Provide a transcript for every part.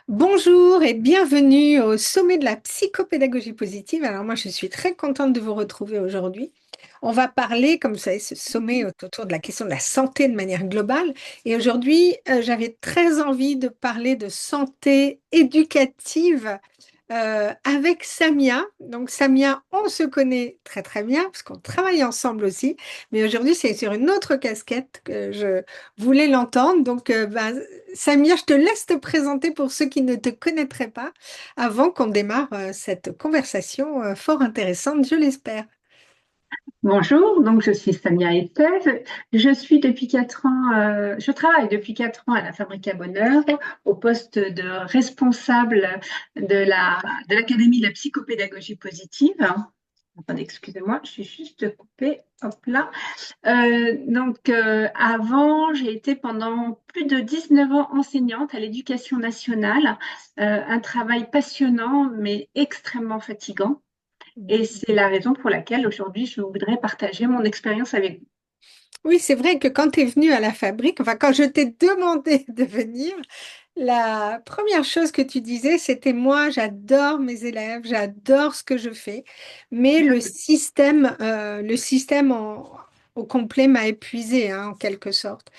Bonjour et bienvenue au sommet de la psychopédagogie positive. Alors moi, je suis très contente de vous retrouver aujourd'hui. On va parler, comme vous savez, ce sommet est autour de la question de la santé de manière globale. Et aujourd'hui, j'avais très envie de parler de santé éducative avec Samia. Donc Samia, on se connaît très très bien parce qu'on travaille ensemble aussi. Mais aujourd'hui, c'est sur une autre casquette que je voulais l'entendre. Donc Samia, je te laisse te présenter pour ceux qui ne te connaîtraient pas avant qu'on démarre cette conversation fort intéressante, je l'espère. Bonjour, donc je suis Samia Estève. Je travaille depuis 4 ans à la Fabrique à Bonheur au poste de responsable de l'Académie de la psychopédagogie positive. Attendez, excusez-moi, je suis juste coupée. Hop là. Avant, j'ai été pendant plus de 19 ans enseignante à l'éducation nationale. Un travail passionnant mais extrêmement fatigant. Et c'est la raison pour laquelle aujourd'hui je voudrais partager mon expérience avec vous. Oui, c'est vrai que quand tu es venu à la fabrique, enfin quand je t'ai demandé de venir, la première chose que tu disais, c'était moi, j'adore mes élèves, j'adore ce que je fais, mais le système au complet m'a épuisé, hein, en quelque sorte.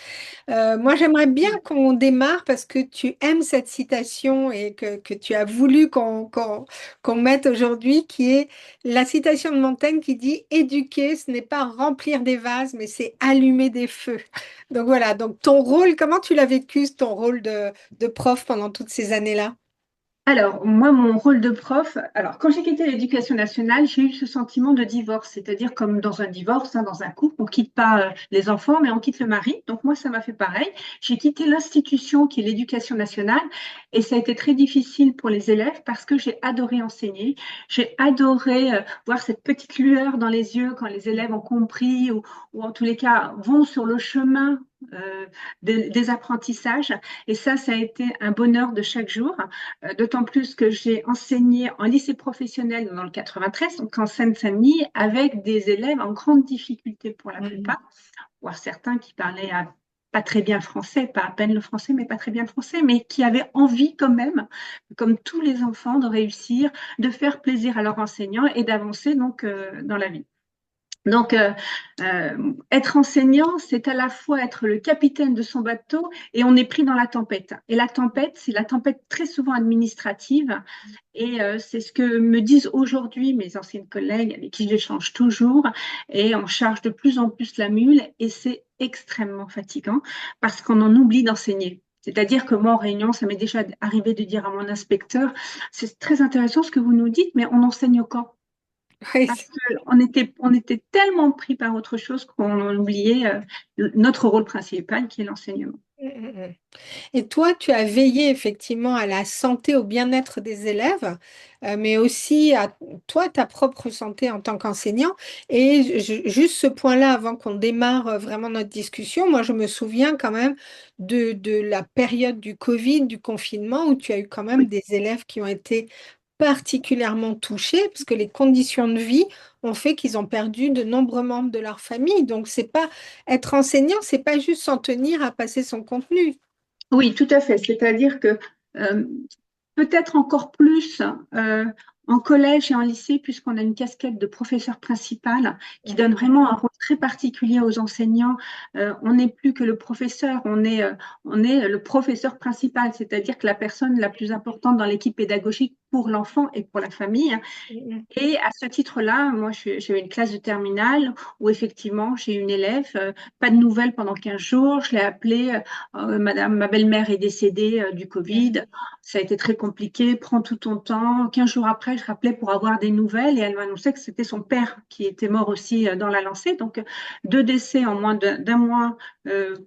Moi, j'aimerais bien qu'on démarre parce que tu aimes cette citation et que tu as voulu qu'on mette aujourd'hui, qui est la citation de Montaigne qui dit: Éduquer, ce n'est pas remplir des vases, mais c'est allumer des feux. Donc voilà, donc ton rôle, comment tu l'as vécu, ton rôle de prof pendant toutes ces années-là? Alors, moi, mon rôle de prof, alors quand j'ai quitté l'éducation nationale, j'ai eu ce sentiment de divorce, c'est-à-dire comme dans un divorce, hein, dans un couple, on quitte pas les enfants, mais on quitte le mari. Donc moi, ça m'a fait pareil. J'ai quitté l'institution qui est l'éducation nationale et ça a été très difficile pour les élèves parce que j'ai adoré enseigner. J'ai adoré voir cette petite lueur dans les yeux quand les élèves ont compris ou en tous les cas vont sur le chemin des apprentissages. Et ça a été un bonheur de chaque jour. D'autant plus que j'ai enseigné en lycée professionnel dans le 93, donc en Seine-Saint-Denis, avec des élèves en grande difficulté pour la Mhm. plupart, voire certains qui parlaient pas très bien le français, pas à peine le français, mais pas très bien le français, mais qui avaient envie quand même, comme tous les enfants, de réussir, de faire plaisir à leurs enseignants et d'avancer donc dans la vie. Être enseignant, c'est à la fois être le capitaine de son bateau et on est pris dans la tempête. Et la tempête, c'est la tempête très souvent administrative. Et c'est ce que me disent aujourd'hui mes anciennes collègues avec qui j'échange toujours. Et on charge de plus en plus la mule et c'est extrêmement fatigant parce qu'on en oublie d'enseigner. C'est-à-dire que moi, en réunion, ça m'est déjà arrivé de dire à mon inspecteur, c'est très intéressant ce que vous nous dites, mais on enseigne quand? Oui, Parce qu'on était tellement pris par autre chose qu'on oubliait notre rôle principal qui est l'enseignement. c'est- Et toi, tu as veillé effectivement à la santé, au bien-être des élèves, mais aussi à toi, ta propre santé en tant qu'enseignant. Et juste ce point-là, avant qu'on démarre vraiment notre discussion, moi, je me souviens quand même de la période du Covid, du confinement, où tu as eu quand même Oui, des élèves qui ont été particulièrement touchés, parce que les conditions de vie ont fait qu'ils ont perdu de nombreux membres de leur famille. Donc, c'est pas être enseignant, c'est pas juste s'en tenir à passer son contenu. oui, tout à fait. C'est-à-dire que euh, peut-être encore plus en collège et en lycée, puisqu'on a une casquette de professeur principal qui donne vraiment un rôle très particulier aux enseignants. On n'est plus que le professeur, on est le professeur principal, c'est-à-dire que la personne la plus importante dans l'équipe pédagogique pour l'enfant et pour la famille. Mhm. Et à ce titre-là, moi, j'ai eu une classe de terminale où effectivement, j'ai eu une élève, pas de nouvelles pendant 15 jours. Je l'ai appelée, Madame, ma belle-mère est décédée du Covid. Ça a été très compliqué, prends tout ton temps. 15 jours après, je rappelais pour avoir des nouvelles et elle m'annonçait que c'était son père qui était mort aussi dans la lancée. Donc, deux décès en moins d'un mois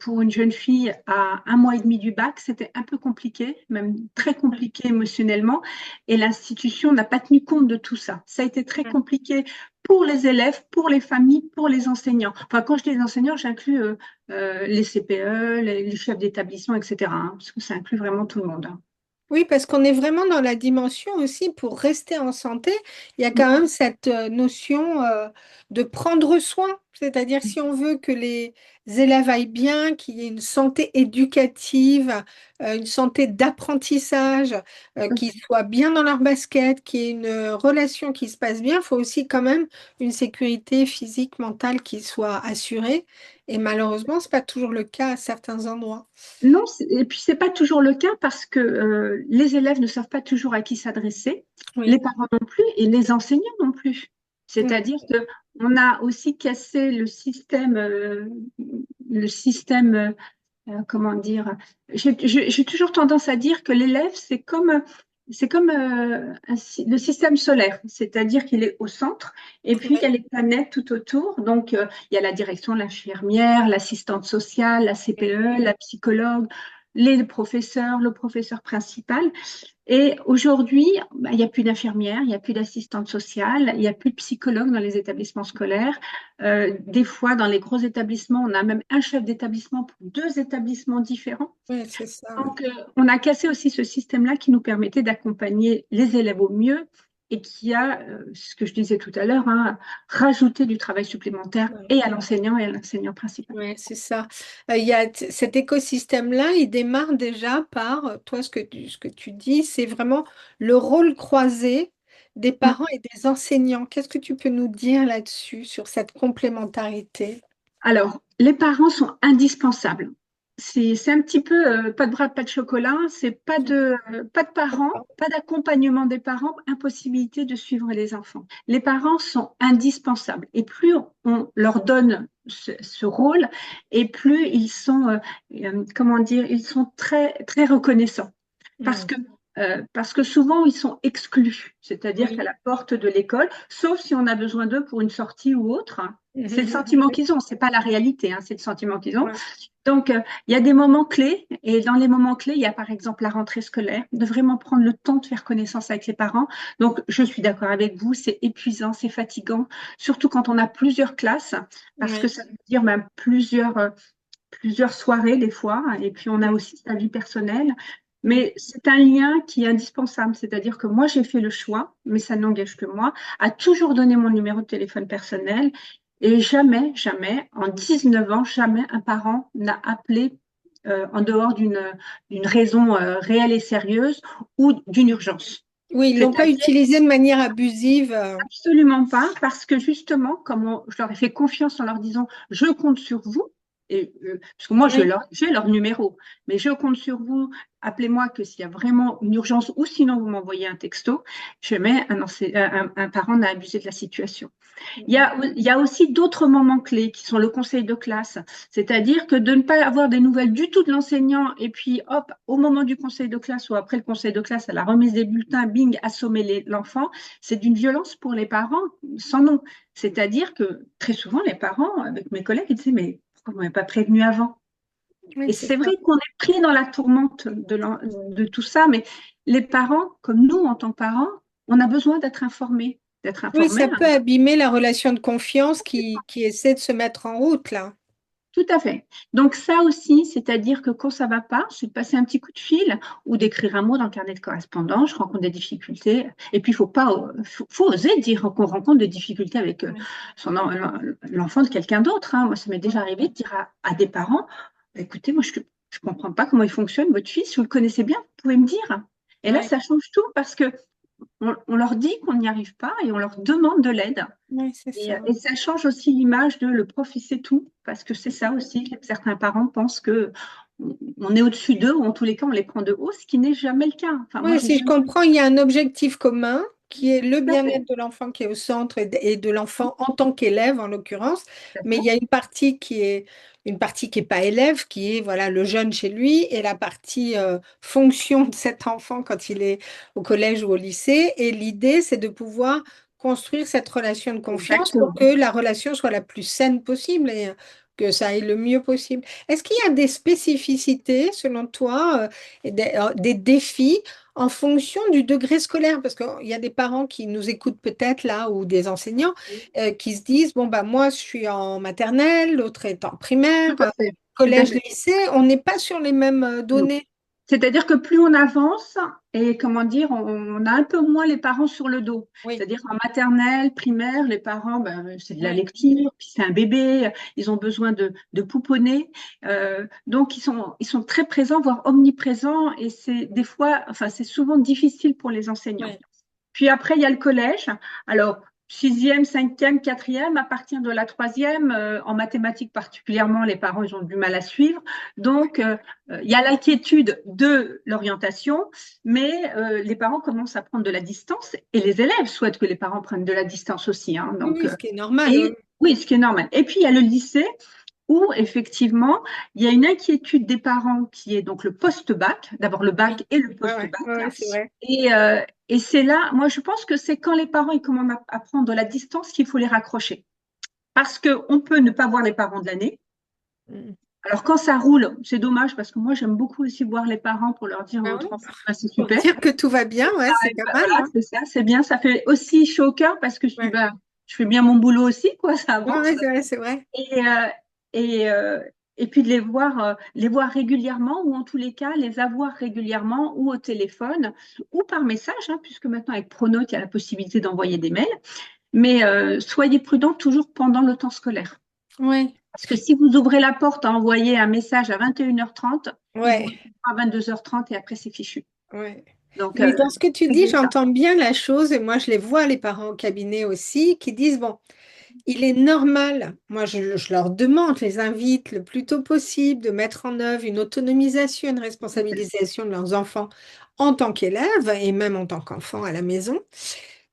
pour une jeune fille à un mois et demi du bac, c'était un peu compliqué, même très compliqué émotionnellement. Et l'institution n'a pas tenu compte de tout ça. Ça a été très compliqué pour les élèves, pour les familles, pour les enseignants. Enfin, quand je dis les enseignants, j'inclus les CPE, les chefs d'établissement, etc., hein, parce que ça inclut vraiment tout le monde, hein. Oui, parce qu'on est vraiment dans la dimension aussi, pour rester en santé, il y a quand même cette notion de prendre soin. C'est-à-dire, si on veut que les élèves aillent bien, qu'il y ait une santé éducative, une santé d'apprentissage, qu'ils soient bien dans leur basket, qu'il y ait une relation qui se passe bien, il faut aussi quand même une sécurité physique, mentale qui soit assurée. Et malheureusement, ce n'est pas toujours le cas à certains endroits. Non, et puis c'est pas toujours le cas parce que les élèves ne savent pas toujours à qui s'adresser, les Oui. parents non plus et les enseignants non plus. Mm. C'est-à-dire que on a aussi cassé le système, comment dire. J'ai toujours tendance à dire que l'élève c'est comme le système solaire, c'est-à-dire qu'il est au centre et puis il y a Oui. les planètes tout autour. Donc il y a la direction, l'infirmière, l'assistante sociale, la CPE, la psychologue, les professeurs, le professeur principal. Et aujourd'hui, bah, il n'y a plus d'infirmières, il n'y a plus d'assistantes sociales, il n'y a plus de psychologues dans les établissements scolaires. Des fois, dans les gros établissements, on a même un chef d'établissement pour deux établissements différents. Oui, c'est ça. Donc, on a cassé aussi ce système-là qui nous permettait d'accompagner les élèves au mieux et qui a, ce que je disais tout à l'heure, hein, rajouté du travail supplémentaire Ouais. et à l'enseignant principal. Ouais, c'est ça. Il y a cet écosystème-là, il démarre déjà par, toi, ce que tu dis, c'est vraiment le rôle croisé des parents et des enseignants. Qu'est-ce que tu peux nous dire là-dessus, sur cette complémentarité? Alors, les parents sont indispensables. C'est un petit peu pas de bras, pas de chocolat, c'est pas de parents, pas d'accompagnement des parents, impossibilité de suivre les enfants. Les parents sont indispensables et plus on leur donne ce rôle et plus ils sont, comment dire, ils sont très, très reconnaissants parce Mm. que, parce que souvent ils sont exclus, c'est-à-dire qu'à Oui. la porte de l'école, sauf si on a besoin d'eux pour une sortie ou autre, c'est le Mhm. sentiment qu'ils ont, c'est pas la réalité, hein, c'est le sentiment qu'ils ont. Ouais. Donc, il y a des moments clés, et dans les moments clés, il y a par exemple la rentrée scolaire, de vraiment prendre le temps de faire connaissance avec les parents. Donc, je suis d'accord avec vous, c'est épuisant, c'est fatigant, surtout quand on a plusieurs classes, parce que Ouais. ça veut dire même plusieurs soirées des fois, et puis on a Mm. aussi sa vie personnelle. Mm. Mais c'est un lien qui est indispensable, c'est-à-dire que moi j'ai fait le choix, mais ça n'engage que moi, à toujours donner mon numéro de téléphone personnel et jamais, jamais, en 19 ans, jamais un parent n'a appelé en dehors d'une raison réelle et sérieuse ou d'une urgence. Oui, ils l'ont pas C'est-à-dire utilisé de manière abusive. absolument pas, parce que justement, comme je leur ai fait confiance en leur disant je compte sur vous, et, parce que moi Oui. j'ai leur numéro, mais je compte sur vous, appelez-moi que s'il y a vraiment une urgence ou sinon vous m'envoyez un texto, jamais un parent n'a abusé de la situation. Il y a aussi d'autres moments clés qui sont le conseil de classe, c'est-à-dire que de ne pas avoir des nouvelles du tout de l'enseignant et puis hop, au moment du conseil de classe ou après le conseil de classe, à la remise des bulletins, bing, assommer l'enfant, c'est d'une violence pour les parents sans nom. C'est-à-dire que très souvent, les parents, avec mes collègues, ils disaient, mais pourquoi vous ne m'avez pas prévenu avant? Oui, Et c'est c'est ça. vrai qu'on est pris dans la tourmente de tout ça, mais les parents, comme nous en tant que parents, on a besoin d'être informés, d'être Oui, informés. ça peut abîmer la relation de confiance qui essaie de se mettre en route, là. Tout à fait. Donc ça aussi, c'est-à-dire que quand ça va pas, c'est de passer un petit coup de fil ou d'écrire un mot dans le carnet de correspondance. Je rencontre des difficultés. Et puis, faut oser dire qu'on rencontre des difficultés avec Oui. l'enfant de quelqu'un d'autre, hein. Moi, ça m'est déjà arrivé de dire à des parents, bah, écoutez, moi, je ne comprends pas comment il fonctionne, votre fils. Si vous le connaissez bien, vous pouvez me dire. Et là, Oui, ça change tout parce que on leur dit qu'on n'y arrive pas et on leur demande de l'aide. oui, c'est ça. Et ça change aussi l'image de le prof, il sait tout, parce que c'est ça aussi. Certains parents pensent que on est au-dessus d'eux, ou en tous les cas, on les prend de haut, ce qui n'est jamais le cas. Enfin, moi, Oui, j'ai si je jamais vu comprends, il y a un objectif commun qui est le tout à fait. bien-être de l'enfant qui est au centre et de l'enfant en tant qu'élève en l'occurrence, Tout à mais il y fait. a une partie qui est pas élève, qui est voilà le jeune chez lui et la partie fonction de cet enfant quand il est au collège ou au lycée. Et l'idée, c'est de pouvoir construire cette relation de confiance pour Exactement. que la relation soit la plus saine possible et que ça aille le mieux possible. Est-ce qu'il y a des spécificités, selon toi, et des défis en fonction du degré scolaire, parce qu'il y a des parents qui nous écoutent peut-être là, ou des enseignants qui se disent, bon, bah, moi, je suis en maternelle, l'autre est en Tout primaire, à fait. Tout à collège, fait. lycée, on n'est pas sur les mêmes Non. données. C'est-à-dire que plus on avance, et comment dire, on a un peu moins les parents sur le dos. Oui, C'est-à-dire qu'en maternelle, primaire, les parents, ben, c'est de la oui, lecture, puis c'est un bébé, ils ont besoin de pouponner. Donc, ils sont très présents, voire omniprésents, et c'est des fois, enfin, c'est souvent difficile pour les enseignants. oui. Puis après, il y a le collège. Alors, sixième, cinquième, quatrième, à partir de la troisième, en mathématiques particulièrement, les parents, ils ont du mal à suivre. Donc, il y a l'inquiétude de l'orientation, mais les parents commencent à prendre de la distance et les élèves souhaitent que les parents prennent de la distance aussi, hein. Oui, Donc, oui, ce qui est normal. Oui, et oui, ce qui est normal. Et puis, il y a le lycée où effectivement, il y a une inquiétude des parents qui est donc le post-bac, d'abord le oui, bac et le ouais, ouais, post-bac. ouais, ouais, c'est vrai. Et c'est là, moi je pense que c'est quand les parents ils commencent à prendre de la distance qu'il faut les raccrocher. Parce qu'on peut ne pas voir les parents de l'année. Mm. Alors quand ça roule, c'est dommage parce que moi j'aime beaucoup aussi voir les parents pour leur dire Ah votre oui, enfant, ben, c'est pour super. dire que tout va bien, ouais, c'est pas mal, Voilà, hein. c'est ça, c'est bien. Ça fait aussi chaud au cœur parce que je dis, Ouais, ben, je fais bien mon boulot aussi, quoi, ça ouais, avance. ouais, c'est vrai, c'est vrai. Et, euh, et, euh, et puis de les voir régulièrement ou en tous les cas les avoir régulièrement ou au téléphone ou par message, hein, puisque maintenant avec Pronote, il y a la possibilité d'envoyer des mails. Mais soyez prudents toujours pendant le temps scolaire. Ouais, Parce que si vous ouvrez la porte à envoyer un message à 21h30, ils vont ouais, répondre à 22h30 et après c'est fichu. ouais. Donc, Mais dans ce que tu dis, réglez ça. j'entends bien la chose, et moi je les vois, les parents au cabinet aussi, qui disent, bon, il est normal, moi je leur demande, je les invite le plus tôt possible de mettre en œuvre une autonomisation, une responsabilisation de leurs enfants en tant qu'élèves et même en tant qu'enfants à la maison.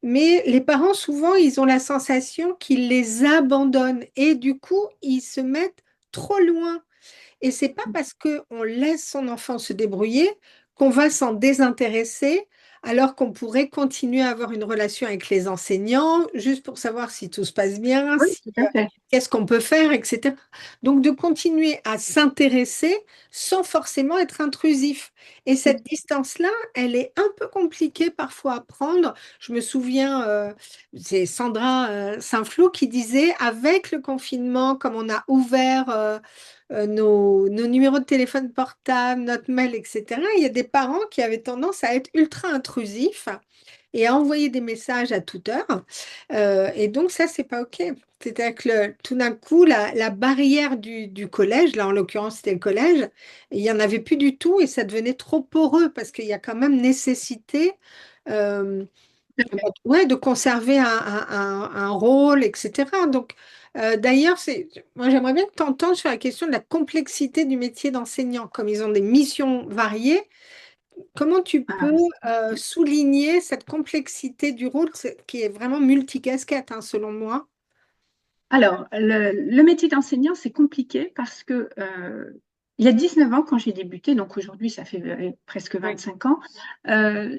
Mais les parents, souvent, ils ont la sensation qu'ils les abandonnent et du coup, ils se mettent trop loin. Et c'est pas parce qu'on laisse son enfant se débrouiller qu'on va s'en désintéresser, alors qu'on pourrait continuer à avoir une relation avec les enseignants, juste pour savoir si tout se passe bien, Oui, si, tout à fait. qu'est-ce qu'on peut faire, etc. Donc, de continuer à s'intéresser sans forcément être intrusif. Et cette distance-là, elle est un peu compliquée parfois à prendre. Je me souviens, c'est Sandra Saint-Flou qui disait, avec le confinement, comme on a ouvert nos numéros de téléphone portable, notre mail, etc., il y a des parents qui avaient tendance à être ultra intrusifs et à envoyer des messages à toute heure. Et donc, ça, c'est pas OK. C'est-à-dire que tout d'un coup, la barrière du collège, là en l'occurrence c'était le collège, il n'y en avait plus du tout et ça devenait trop poreux parce qu'il y a quand même nécessité euh, ouais, de conserver un rôle, etc. Donc, d'ailleurs, moi j'aimerais bien que tu entendes sur la question de la complexité du métier d'enseignant. Comme ils ont des missions variées, comment tu peux Ah, souligner cette complexité du rôle qui est vraiment multicasquette, hein, selon moi? alors, le métier d'enseignant, c'est compliqué parce que il y a 19 ans, quand j'ai débuté, donc aujourd'hui, ça fait presque Oui. 25 ans, euh,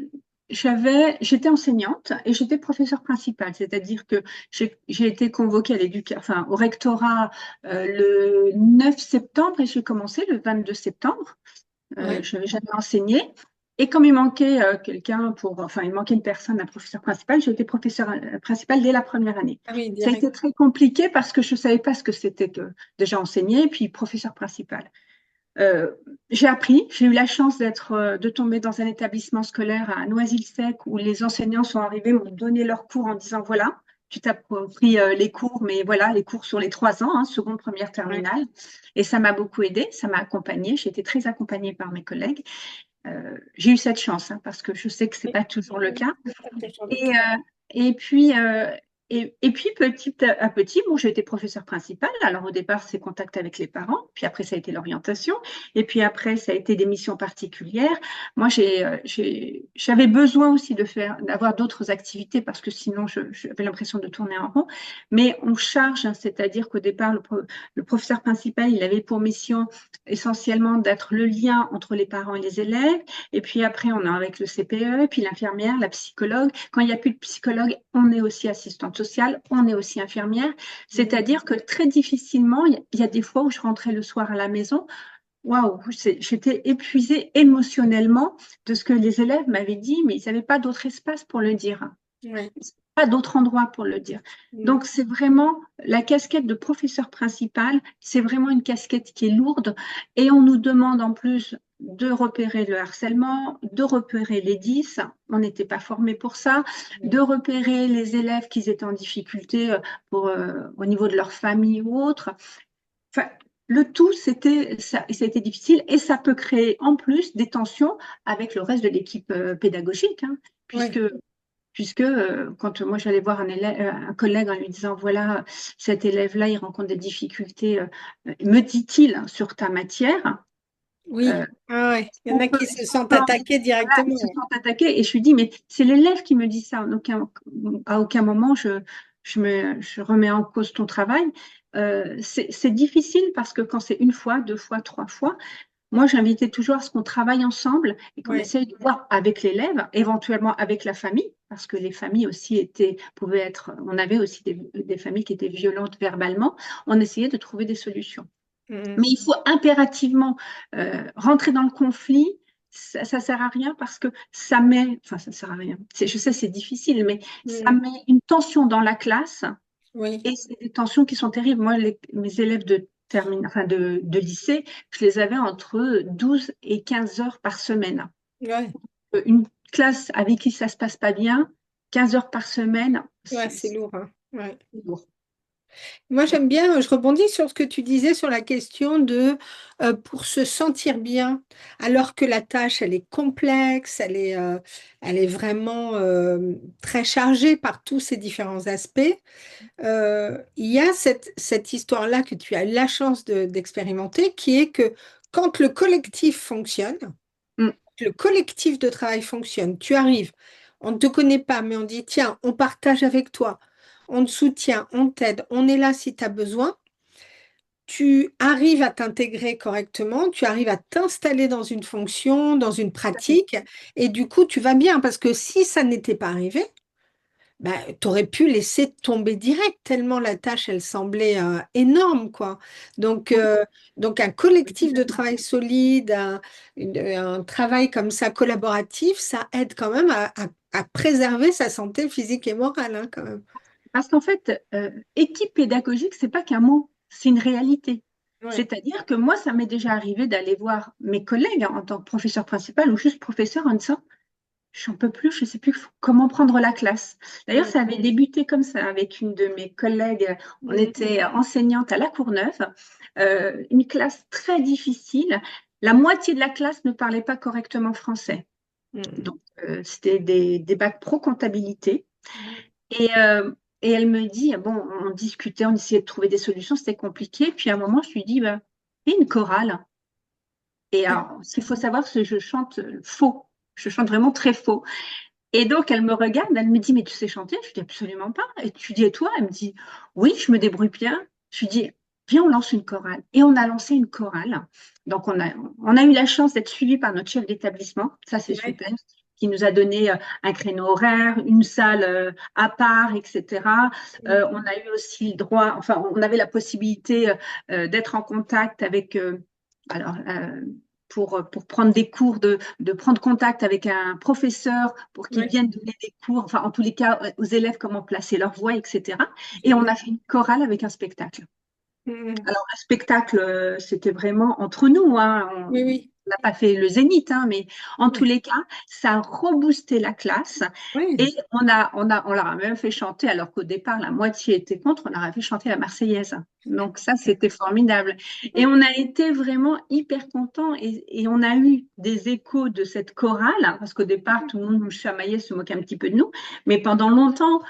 j'étais enseignante et j'étais professeure principale, c'est-à-dire que j'ai été convoquée à enfin, au rectorat le 9 septembre et j'ai commencé le 22 septembre. Oui. Je n'avais jamais enseigné. Et comme il manquait quelqu'un enfin, il manquait une personne, un professeur principal, j'ai été professeur principale dès la première année. Ah oui, Ça a direct. été très compliqué parce que je ne savais pas ce que c'était que déjà enseigner, puis professeur principal. Euh, j'ai appris, j'ai eu la chance de tomber dans un établissement scolaire à Noisy-le-Sec où les enseignants sont arrivés, m'ont donné leurs cours en disant voilà, tu t'as pris les cours, mais voilà, les cours sur les 3 ans, hein, seconde, première, Ouais. terminale. Et ça m'a beaucoup aidé, ça m'a accompagnée, j'ai été très accompagnée par mes collègues. J'ai eu cette chance, hein, parce que je sais que ce n'est Oui. pas toujours le cas. C'est pas toujours le Et, cas. et puis, et puis petit à petit, bon, j'ai été professeure principale. Alors au départ, c'est contact avec les parents, puis après, ça a été l'orientation, et puis après, ça a été des missions particulières. Moi, j'avais besoin aussi d'avoir d'autres activités parce que sinon, j'avais l'impression de tourner en rond. Mais on charge, hein, c'est-à-dire qu'au départ, le professeur principal, il avait pour mission essentiellement d'être le lien entre les parents et les élèves. Et puis après, on a avec le CPE, puis l'infirmière, la psychologue. Quand il n'y a plus de psychologue, on est aussi assistante sociale, on est aussi infirmière. Mm. C'est-à-dire que très difficilement, il y a des fois où je rentrais le soir à la maison. Waouh, j'étais épuisée émotionnellement de ce que les élèves m'avaient dit, mais ils n'avaient pas d'autre espace pour le dire, Ouais. pas d'autre endroit pour le dire. Mm. Donc, c'est vraiment la casquette de professeur principal, c'est vraiment une casquette qui est lourde et on nous demande en plus de repérer le harcèlement, de repérer les 10, on n'était pas formé pour ça, de repérer les élèves qui étaient en difficulté au niveau de leur famille ou autre. Enfin, le tout, c'était difficile et ça peut créer en plus des tensions avec le reste de l'équipe pédagogique, hein, Oui, puisque quand moi j'allais voir un collègue en lui disant, voilà, cet élève-là, il rencontre des difficultés, me dit-il, sur ta matière, oui. euh, Ah ouais. Il y en a qui se est-ce qu'on sentent peut attaqués voilà, ils directement. se sont attaqués et je lui dis, mais c'est l'élève qui me dit ça. À aucun moment je remets en cause ton travail. C'est difficile parce que quand c'est une fois, deux fois, trois fois, moi j'invitais toujours à ce qu'on travaille ensemble et qu'on Oui, essaye de voir avec l'élève, éventuellement avec la famille, parce que les familles aussi pouvaient être, on avait aussi des familles qui étaient violentes verbalement. On essayait de trouver des solutions. oui. Mais il faut impérativement rentrer dans le conflit. Ça sert à rien parce que enfin ça sert à rien. Je sais, c'est difficile, mais ça Mm. met une tension dans la classe Oui, et c'est des tensions qui sont terribles. Moi, mes élèves de lycée, je les avais entre 12 et 15 heures par semaine. ouais, Une classe avec qui ça se passe pas bien, 15 heures par semaine, ouais, c'est c'est lourd, hein. Ouais. lourd. Moi, j'aime bien, je rebondis sur ce que tu disais sur la question de pour se sentir bien, alors que la tâche, elle est complexe, elle est vraiment très chargée par tous ces différents aspects. Il y a cette histoire-là que tu as eu la chance d'expérimenter, qui est que quand le collectif fonctionne, Mm, le collectif de travail fonctionne, tu arrives, on ne te connaît pas, mais on dit, tiens, on partage avec toi, on te soutient, on t'aide, on est là si tu as besoin. Tu arrives à t'intégrer correctement, tu arrives à t'installer dans une fonction, dans une tout à fait. pratique, et du coup, tu vas bien, parce que si ça n'était pas arrivé, ben, tu aurais pu laisser tomber direct, tellement la tâche, elle semblait énorme, quoi. Donc, Oui, euh, donc, un collectif de travail solide, un travail comme ça collaboratif, ça aide quand même à préserver sa santé physique et morale, hein, quand même. parce qu'en fait, équipe pédagogique, c'est pas qu'un mot, c'est une réalité. Ouais. C'est-à-dire que moi, ça m'est déjà arrivé d'aller voir mes collègues, hein, en tant que professeur principal ou juste professeur en disant, j'en peux plus, je ne sais plus comment prendre la classe. D'ailleurs, Mm. ça avait débuté comme ça avec une de mes collègues. On Mm. était enseignante à La Courneuve, une classe très difficile. La moitié de la classe ne parlait pas correctement français. Mm. Donc, c'était des bacs pro comptabilité. Mm. Et, euh, et elle me dit, bon, on discutait, on essayait de trouver des solutions, c'était compliqué. Puis à un moment, je lui dis, bah, fais une chorale. Et alors, ce qu'il faut savoir, c'est que je chante faux. Je chante vraiment très faux. Et donc, elle me regarde, elle me dit, mais tu sais chanter? Je dis, absolument pas. Et tu dis, et toi? Elle me dit, oui, je me débrouille bien. Je lui dis, viens, on lance une chorale. Et on a lancé une chorale. Donc, on a eu la chance d'être suivi par notre chef d'établissement. Ça, c'est Ouais. super. Qui nous a donné un créneau horaire, une salle à part, etc. Mm. On a eu aussi le droit, enfin, on avait la possibilité d'être en contact avec, alors, pour prendre des cours, de prendre contact avec un professeur pour qu'il Ouais. vienne donner des cours, enfin, en tous les cas, aux élèves, comment placer leur voix, etc. Et on Génial. a fait une chorale avec un spectacle. Mm. Alors, un spectacle, c'était vraiment entre nous, hein. Oui, oui. On n'a pas fait le zénith, hein, mais en tous Ouais. les cas, ça a reboosté la classe. Et Ouais. on leur a même fait chanter, alors qu'au départ, la moitié était contre, on leur a fait chanter la Marseillaise. Donc ça, c'était formidable. Et on a été vraiment hyper contents et on a eu des échos de cette chorale, hein, parce qu'au départ, tout le monde nous chamaillait, se moquait un petit peu de nous. Mais pendant longtemps,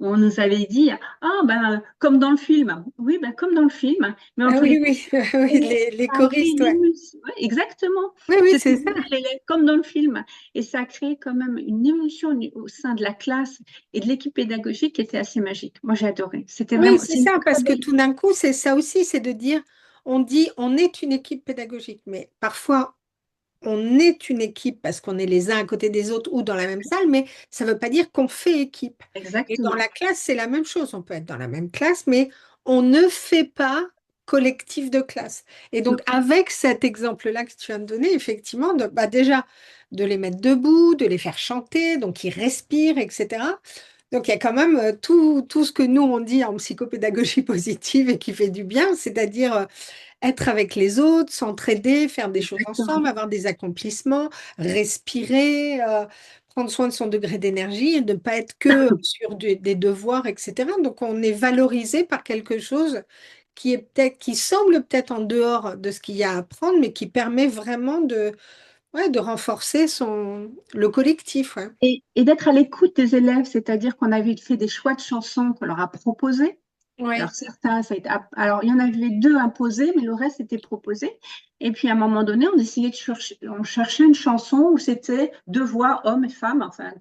on nous avait dit, ah ben, comme dans le film. Oui, ben, comme dans le film. Mais en Ah tous les oui, cas, oui, oui, les ça a créé choristes, une ouais. émulsion. Ouais, exactement. Oui, oui, C'est ce que c'est ça. disait l'élève, comme dans le film. Et ça a créé quand même une émulsion au sein de la classe et de l'équipe pédagogique qui était assez magique. Moi, j'ai adoré. C'était Oui, vraiment, c'est c'est une ça, très parce que belle. tout d'un coup, c'est ça aussi, c'est de dire, on dit, on est une équipe pédagogique, mais parfois, on est une équipe parce qu'on est les uns à côté des autres ou dans la même salle, mais ça ne veut pas dire qu'on fait équipe. Et dans Exactement. la classe, c'est la même chose. On peut être dans la même classe, mais on ne fait pas collectif de classe. Et donc, Non. avec cet exemple-là que tu viens de donner, effectivement, bah déjà, de les mettre debout, de les faire chanter, donc ils respirent, etc. Donc, il y a quand même tout ce que nous, on dit en psychopédagogie positive et qui fait du bien, c'est-à-dire être avec les autres, s'entraider, faire des choses Exactement. ensemble, avoir des accomplissements, respirer, prendre soin de son degré d'énergie et ne pas être que sur des devoirs, etc. Donc, on est valorisé par quelque chose qui est peut-être, qui semble peut-être en dehors de ce qu'il y a à apprendre, mais qui permet vraiment ouais, de renforcer le collectif. Ouais. Et d'être à l'écoute des élèves, c'est-à-dire qu'on avait fait des choix de chansons qu'on leur a proposés. Alors Ouais. certains, alors il y en avait deux imposés, mais le reste était proposé. Et puis à un moment donné, on essayait de chercher, on cherchait une chanson où c'était deux voix, hommes et femmes. Enfin,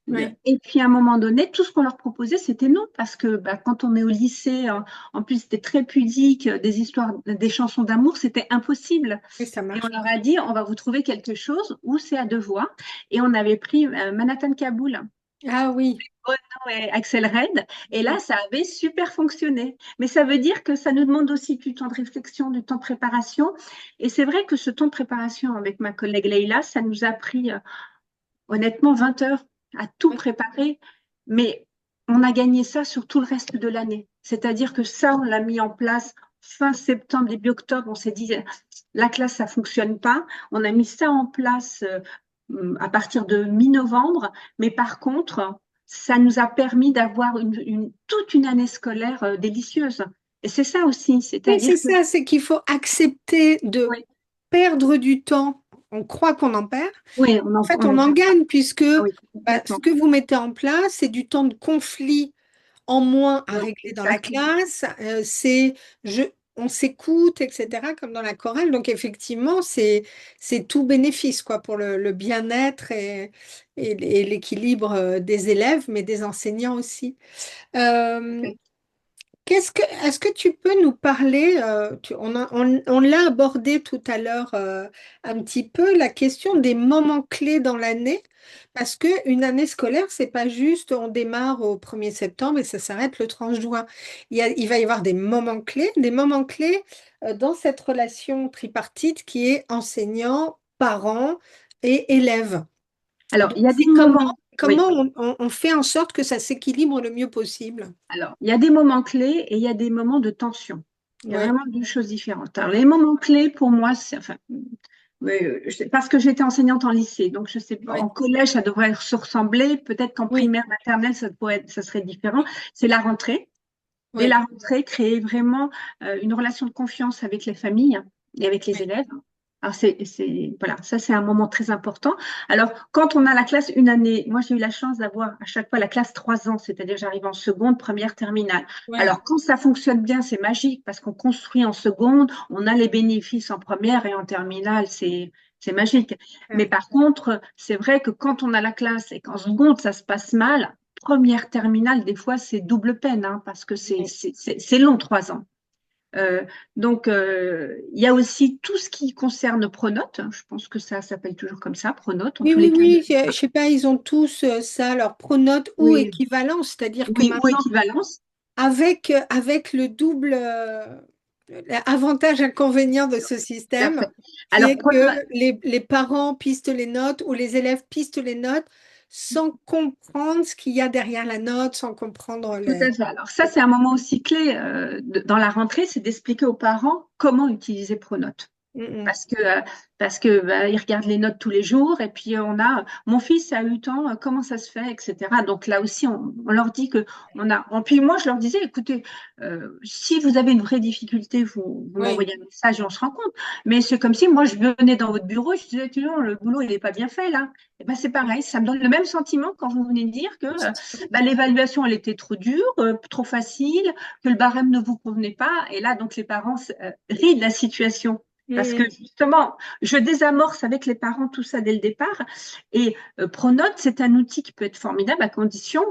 Ouais. et puis à un moment donné, tout ce qu'on leur proposait, c'était non, parce que bah, quand on est au lycée, en plus c'était très pudique, des histoires, des chansons d'amour, c'était impossible. Oui, ça Et on marche leur pas. a dit, on va vous trouver quelque chose où c'est à deux voix. Et on avait pris Manhattan Kaboul. Ah oui. Bono et Axel Red. Et là, ça avait super fonctionné. Mais ça veut dire que ça nous demande aussi du temps de réflexion, du temps de préparation. Et c'est vrai que ce temps de préparation avec ma collègue Leïla, ça nous a pris honnêtement 20 heures à tout préparer. Mais on a gagné ça sur tout le reste de l'année. C'est-à-dire que ça, on l'a mis en place fin septembre, début octobre. On s'est dit, la classe, ça fonctionne pas. On a mis ça en place à partir de mi-novembre. Mais par contre, ça nous a permis d'avoir toute une année scolaire délicieuse. Et c'est ça aussi, Oui, c'est c'est-à-dire que ça, c'est qu'il faut accepter de oui, perdre du temps. On croit qu'on en perd. oui, En fait, on on en en perd. gagne puisque Ah oui, ce complètement. que vous mettez en place, c'est du temps de conflit en moins à Oui, régler dans la exactement. classe. Je, on s'écoute, etc., comme dans la chorale. Donc, effectivement, c'est tout bénéfice quoi, pour le bien-être et l'équilibre des élèves, mais des enseignants aussi. Euh, est-ce que tu peux nous parler, on l'a abordé tout à l'heure un petit peu, la question des moments clés dans l'année, parce qu'une année scolaire, c'est pas juste on démarre au 1er septembre et ça s'arrête le 30 juin. Il va y avoir des moments clés dans cette relation tripartite qui est enseignant, parent et élève. Alors, Donc, il y a des c'est comment, moments, oui. comment on fait en sorte que ça s'équilibre le mieux possible? Alors, il y a des moments clés et il y a des moments de tension. Il y a Ouais, vraiment deux choses différentes. Alors, les moments clés, pour moi, c'est, enfin, parce que j'étais enseignante en lycée, donc je sais pas, en ouais, collège, ça devrait se ressembler. Peut-être qu'en oui. primaire, maternelle, ça serait différent. C'est la rentrée. Et Oui, la rentrée, créer vraiment une relation de confiance avec les familles et avec les oui, élèves. Alors, voilà, ça, c'est un moment très important. Alors, quand on a la classe une année, moi, j'ai eu la chance d'avoir à chaque fois la classe 3 ans, c'est-à-dire j'arrive en seconde, première, terminale. oui, Alors, quand ça fonctionne bien, c'est magique parce qu'on construit en seconde, on a les bénéfices en première et en terminale, c'est magique. Mais oui. par contre, c'est vrai que quand on a la classe et qu'en seconde, ça se passe mal, première terminale, des fois, c'est double peine, hein, parce que Oui, c'est long, 3 ans. Donc, il y a aussi tout ce qui concerne Pronote. Je pense que ça s'appelle toujours comme ça, Pronote, en oui, tous oui, les cas. oui, je sais pas, ils ont tous ça, leur pronote ou Oui, équivalent, c'est-à-dire que oui, ou maintenant, équivalence. avec le double avantage-inconvénient de ce Tout à fait. système, qui Alors, est que Pronote, les parents pistent les notes ou les élèves pistent les notes sans comprendre ce qu'il y a derrière la note, sans comprendre tout les... à fait. Alors, ça, c'est un moment aussi clé dans la rentrée, c'est d'expliquer aux parents comment utiliser Pronote. Mm, Parce que, il regarde les notes tous les jours et puis mon fils a eu tant, comment ça se fait, etc. Donc là aussi, on leur dit que puis moi, je leur disais, écoutez, si vous avez une vraie difficulté, vous oui, m'envoyez un message et on se rencontre. Mais c'est comme si moi, je venais dans votre bureau et je disais, tu vois, le boulot, il n'est pas bien fait là. Et ben, c'est pareil, ça me donne le même sentiment quand vous venez de dire que l'évaluation, elle était trop dure, trop facile, que le barème ne vous convenait pas. Et là, donc, les parents rient de la situation. Parce que mm, justement, je désamorce avec les parents tout ça dès le départ. Et Pronote, c'est un outil qui peut être formidable à condition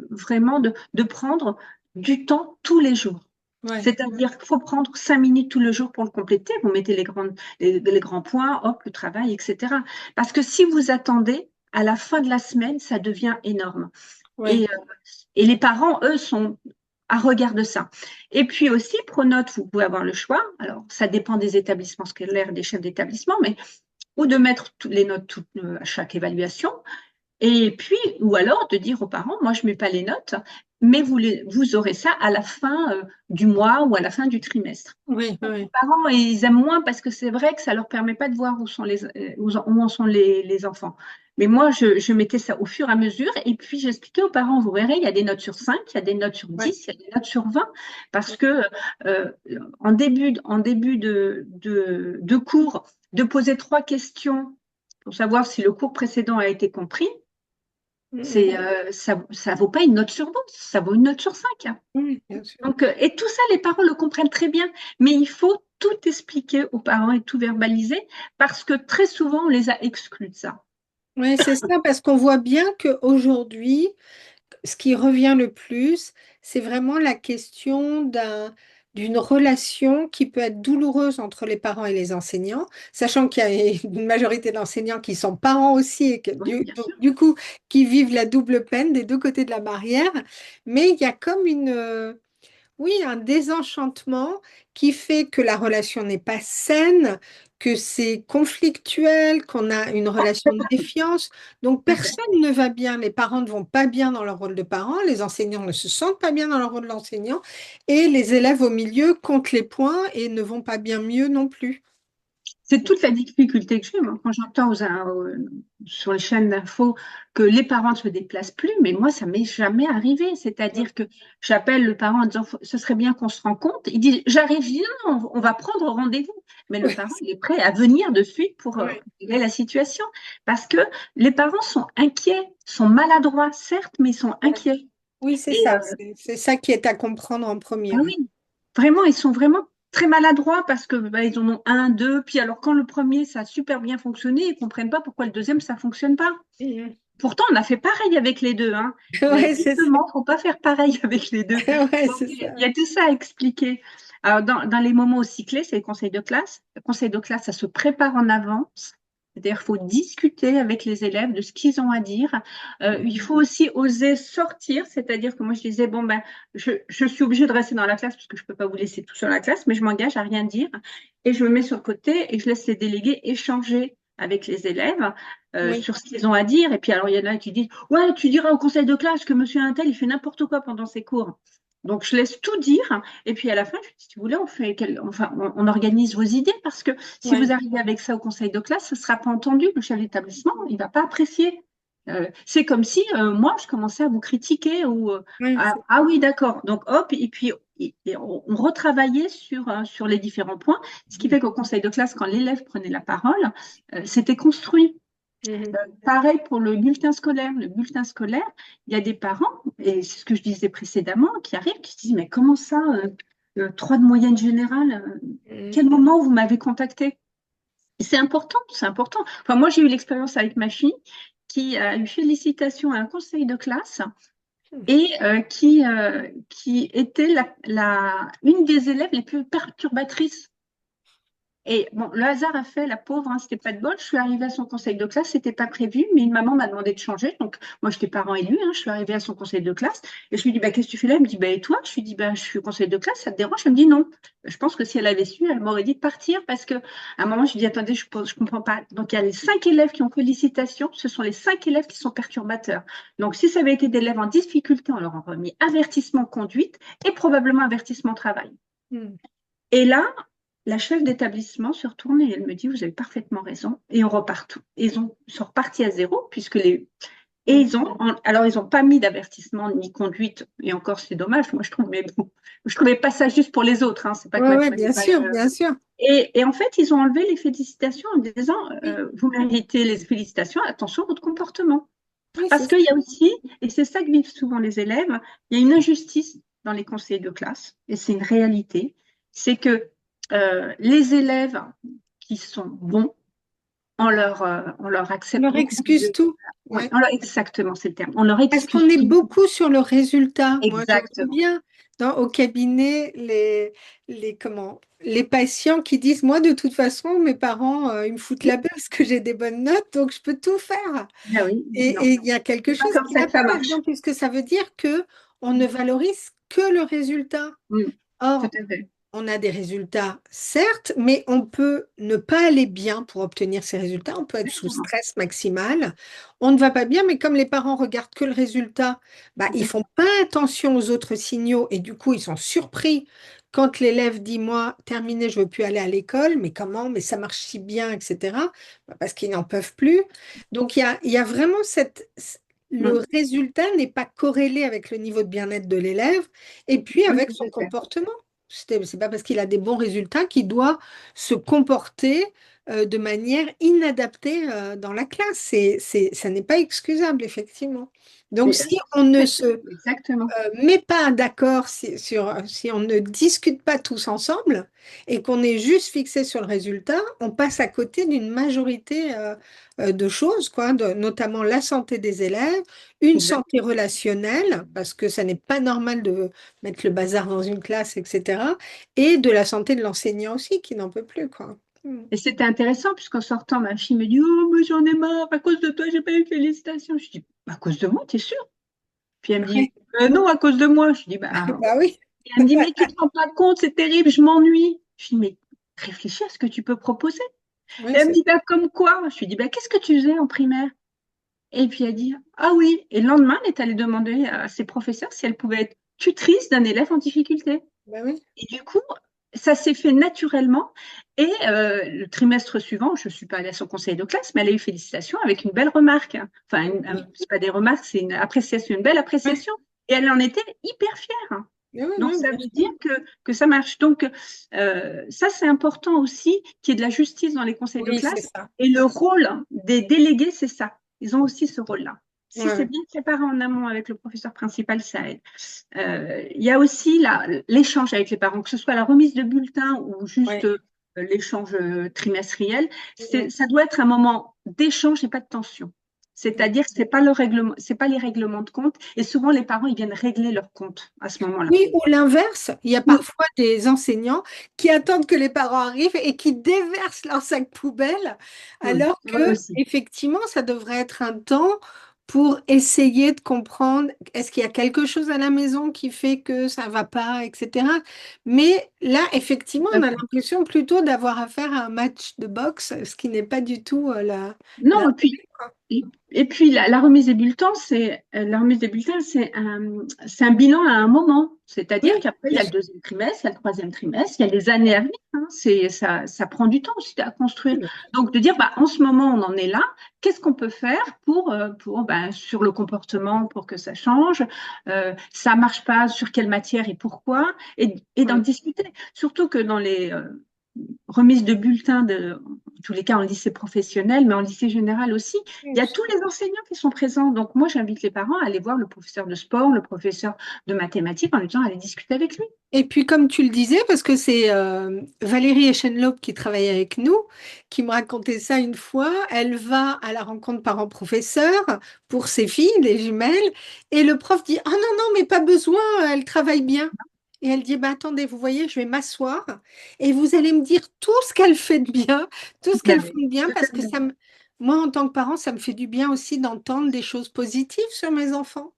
vraiment de prendre du temps tous les jours. ouais. C'est-à-dire qu'il faut prendre 5 minutes tous les jours pour le compléter. Vous mettez les grands points, hop, le travail, etc. Parce que si vous attendez, à la fin de la semaine, ça devient énorme. Et, Ouais. et les parents, eux, sont à regard de ça. Et puis aussi, Pronote, vous pouvez avoir le choix. Alors, ça dépend des établissements scolaires, des chefs d'établissement, mais ou de mettre les notes à chaque évaluation, Et puis, ou alors de dire aux parents, moi, je ne mets pas les notes, mais vous aurez ça à la fin du mois ou à la fin du trimestre. Oui, Donc, les oui. parents, ils aiment moins parce que c'est vrai que ça leur permet pas de voir où en sont les enfants. Mais moi, je mettais ça au fur et à mesure. Et puis, j'expliquais aux parents, vous verrez, il y a des notes sur 5, il y a des notes sur Ouais. 10, il y a des notes sur 20. Parce que euh, en début de cours, de poser 3 questions pour savoir si le cours précédent a été compris, Mhm. ça vaut pas une note sur 12, ça vaut une note sur 5. Oui, bien sûr. Donc, et tout ça, les parents le comprennent très bien, mais il faut tout expliquer aux parents et tout verbaliser parce que très souvent, on les a exclus de ça. Oui, c'est ça, parce qu'on voit bien qu'aujourd'hui, ce qui revient le plus, c'est vraiment la question d'une relation qui peut être douloureuse entre les parents et les enseignants, sachant qu'il y a une majorité d'enseignants qui sont parents aussi et que Oui, bien donc, sûr. du coup, qui vivent la double peine des deux côtés de la barrière. Mais il y a comme oui, un désenchantement qui fait que la relation n'est pas saine, que c'est conflictuel, qu'on a une relation de défiance. Donc Tout à fait. personne ne va bien, les parents ne vont pas bien dans leur rôle de parents, les enseignants ne se sentent pas bien dans leur rôle d'enseignant, et les élèves au milieu comptent les points et ne vont pas bien mieux non plus. C'est toute la difficulté que j'ai, moi, quand j'entends sur les chaînes d'infos que les parents ne se déplacent plus, mais moi, ça m'est jamais arrivé. C'est-à-dire que j'appelle le parent en disant, ce serait bien qu'on se rencontre. Il dit, j'arrive, je dis, non, on va prendre rendez-vous. Mais le Oui, parent, il est prêt à venir de suite pour oui, régler la situation. Parce que les parents sont inquiets, sont maladroits, certes, mais ils sont oui. inquiets. Oui, c'est Et ça. C'est ça qui est à comprendre en ah premier. Oui. oui, vraiment, ils sont vraiment très maladroits parce que ils en ont un, deux, puis alors quand le premier, ça a super bien fonctionné, ils ne comprennent pas pourquoi le deuxième, ça ne fonctionne pas. Mhm. Pourtant, on a fait pareil avec les deux, hein. Mais Ouais, c'est ça. justement, il ne faut pas faire pareil avec les deux. Ouais, Donc, c'est il ça. y a tout ça à expliquer. Alors, dans les moments aussi clés, c'est le conseil de classe. Le conseil de classe, ça se prépare en avance. C'est-à-dire qu'il faut discuter avec les élèves de ce qu'ils ont à dire. Il faut aussi oser sortir, c'est-à-dire que moi, je disais, bon, ben, je suis obligée de rester dans la classe parce que je ne peux pas vous laisser tout seul dans la classe, mais je m'engage à rien dire et je me mets sur le côté et je laisse les délégués échanger avec les élèves Oui. sur ce qu'ils ont à dire. Et puis, alors, il y en a qui disent, ouais, tu diras au conseil de classe que monsieur Untel, il fait n'importe quoi pendant ses cours. Donc, je laisse tout dire. Et puis, à la fin, je dis, si vous voulez, enfin, on organise vos idées parce que si vous Ouais. arrivez avec ça au conseil de classe, ce ne sera pas entendu. Le chef d'établissement, il ne va pas apprécier. C'est comme si moi, je commençais à vous critiquer ou Ouais, ah oui, d'accord. Donc, hop, et puis et on retravaillait sur les différents points, ce qui fait qu'au conseil de classe, quand l'élève prenait la parole, c'était construit. Mhm. Pareil pour le bulletin scolaire. Le bulletin scolaire, il y a des parents, et c'est ce que je disais précédemment, qui arrivent, qui se disent, mais comment ça, 3 de moyenne générale, Mhm. quel moment vous m'avez contacté? Et c'est important, c'est important. Enfin, moi, j'ai eu l'expérience avec ma fille qui a eu félicitation à un conseil de classe et qui était une des élèves les plus perturbatrices. Et bon, le hasard a fait, la pauvre, hein, c'était pas de bol. Je suis arrivée à son conseil de classe, c'était pas prévu, mais une maman m'a demandé de changer. Donc, moi, j'étais parent élu, hein, je suis arrivée à son conseil de classe et je lui dis, bah, qu'est-ce que tu fais là? Elle me dit, bah, et toi? Je lui dis, bah, je suis au conseil de classe, ça te dérange? Elle me dit non. Je pense que si elle avait su, elle m'aurait dit de partir parce que à un moment, je lui dis, attendez, je comprends pas. Donc, il y a les 5 élèves qui ont félicitations, ce sont les 5 élèves qui sont perturbateurs. Donc, si ça avait été des élèves en difficulté, on leur aurait mis avertissement conduite et probablement avertissement travail. Mhm. Et là, la chef d'établissement se retourne et elle me dit, vous avez parfaitement raison. Et on repart tout. Ils sont repartis à zéro puisque les... Et Mhm. alors ils n'ont pas mis d'avertissement ni conduite. Et encore, c'est dommage. Moi, je trouve, mais bon, je trouvais pas ça juste pour les autres. Hein. C'est pas que Ouais, ma ouais, fille n'est bien pas sûr, bien sûr. et en fait, ils ont enlevé les félicitations en disant, Oui, vous méritez les félicitations, attention à votre comportement. oui, c'est Parce ça. qu'il y a aussi, et c'est ça que vivent souvent les élèves, il y a une injustice dans les conseils de classe, et c'est une réalité, c'est que les élèves qui sont bons, on leur On accepte leur beaucoup excuse de... tout. Oui, Ouais. exactement, c'est le terme. On leur Parce excuse qu'on est tout. beaucoup sur le résultat. Moi, je vois Exactement. bien au cabinet les patients qui disent, moi, de toute façon, mes parents, ils me foutent la paix parce que j'ai des bonnes notes, donc je peux tout faire. Ah oui, non, Et il y a quelque c'est pas chose comme qui ça va que ça pas là-dedans, marche. puisque ça veut dire que on ne valorise que le résultat. Mm, tout Or, à fait. on a des résultats, certes, mais on peut ne pas aller bien pour obtenir ces résultats. On peut être sous Exactement. stress maximal. On ne va pas bien, mais comme les parents regardent que le résultat, bah, ils font Exactement. pas attention aux autres signaux et du coup, ils sont surpris quand l'élève dit, moi, terminé, je veux plus aller à l'école. Mais comment? Mais ça marche si bien, etc. Bah, parce qu'ils n'en peuvent plus. Donc, il y a vraiment le Mm. résultat n'est pas corrélé avec le niveau de bien-être de l'élève et puis Oui, avec tout son à fait. comportement. C'est pas parce qu'il a des bons résultats qu'il doit se comporter de manière inadaptée dans la classe. Ça n'est pas excusable, effectivement. Donc, Mais, si on ne se exactement. met pas d'accord si on ne discute pas tous ensemble et qu'on est juste fixé sur le résultat, on passe à côté d'une majorité de choses, quoi, notamment la santé des élèves, une santé Exactement. relationnelle, parce que ça n'est pas normal de mettre le bazar dans une classe, etc., et de la santé de l'enseignant aussi, qui n'en peut plus, quoi. Mm. Et c'était intéressant, puisqu'en sortant, ma fille me dit, oh, mais j'en ai marre, à cause de toi, j'ai pas eu de félicitations. Je dis, à cause de moi, t'es sûr? Puis elle me dit, Ouais. non, à cause de moi. Je dis, bah, Bah oui, et elle me dit, mais tu te rends pas compte, c'est terrible, je m'ennuie. Je dis, mais réfléchis à ce que tu peux proposer. Et oui, elle me c'est dit, bah, comme quoi? Je lui dis, bah, qu'est-ce que tu faisais en primaire? Et puis elle dit, ah oui. Et le lendemain, elle est allée demander à ses professeurs si elle pouvait être tutrice d'un élève en difficulté. bah oui. Et du coup, ça s'est fait naturellement. Et le trimestre suivant, je ne suis pas allée à son conseil de classe, mais elle a eu félicitations avec une belle remarque. Enfin, c'est pas des remarques, c'est une appréciation, une belle Ouais. appréciation. Et elle en était hyper fière. Oui, oui, Donc, oui, ça bien veut dire sûr. que ça marche. Donc, ça, c'est important aussi qu'il y ait de la justice dans les conseils de Oui, c'est classe. ça. Et le rôle des délégués, c'est ça. Ils ont aussi ce rôle-là. Si c'est Ouais. bien préparé en amont avec le professeur principal, ça aide. Il y a aussi l'échange avec les parents, que ce soit la remise de bulletins ou juste Ouais. l'échange trimestriel. Ouais. Ça doit être un moment d'échange et pas de tension. C'est-à-dire que c'est pas le règlement, c'est pas les règlements de compte. Et souvent, les parents, ils viennent régler leur compte à ce moment-là. Oui, ou l'inverse, il y a Oui, parfois des enseignants qui attendent que les parents arrivent et qui déversent leur sac poubelle, oui, alors oui que aussi. effectivement, ça devrait être un temps pour essayer de comprendre est-ce qu'il y a quelque chose à la maison qui fait que ça va pas, etc. Mais là, effectivement, Tout on à a fait. l'impression plutôt d'avoir affaire à un match de boxe, ce qui n'est pas du tout Non, l'intérêt, quoi. et puis la remise des bulletins, c'est un bilan à un moment. Oui, C'est-à-dire qu'après, il y bien a le sûr. deuxième trimestre, il y a le troisième trimestre, il y a les années à venir, hein. Ça prend du temps aussi à construire. Donc, de dire, bah, en ce moment, on en est là, qu'est-ce qu'on peut faire ben, sur le comportement pour que ça change? Ça marche pas, sur quelle matière et pourquoi? Et d'en Ouais. discuter. Surtout que dans les remise de bulletins, en tous les cas en lycée professionnel, mais en lycée général aussi, il y a tous les enseignants qui sont présents. Donc moi, j'invite les parents à aller voir le professeur de sport, le professeur de mathématiques, en lui disant aller discuter avec lui. Et puis, comme tu le disais, parce que c'est Valérie Echenlob qui travaille avec nous, qui me racontait ça une fois, elle va à la rencontre parents-professeurs pour ses filles, les jumelles, et le prof dit, ah non, non, mais pas besoin, elle travaille bien. Et elle dit, bah, attendez, vous voyez, je vais m'asseoir et vous allez me dire tout ce qu'elle fait de bien, tout ce qu'elle Ben fait oui, de bien, parce que totalement. moi, en tant que parent, ça me fait du bien aussi d'entendre des choses positives sur mes enfants.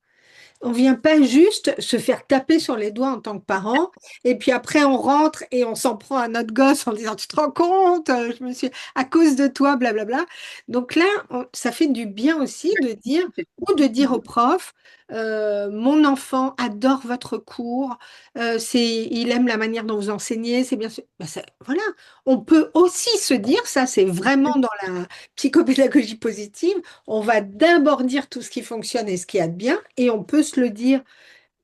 On vient pas juste se faire taper sur les doigts en tant que parent, et puis après on rentre et on s'en prend à notre gosse en disant, tu te rends compte, je me suis à cause de toi, blablabla. Donc là, ça fait du bien aussi de dire ou de dire au prof, mon enfant adore votre cours, il aime la manière dont vous enseignez, c'est bien sûr. Ben, voilà, on peut aussi se dire, ça c'est vraiment dans la psychopédagogie positive, on va d'abord dire tout ce qui fonctionne et ce qui a de bien, et on peut se le dire,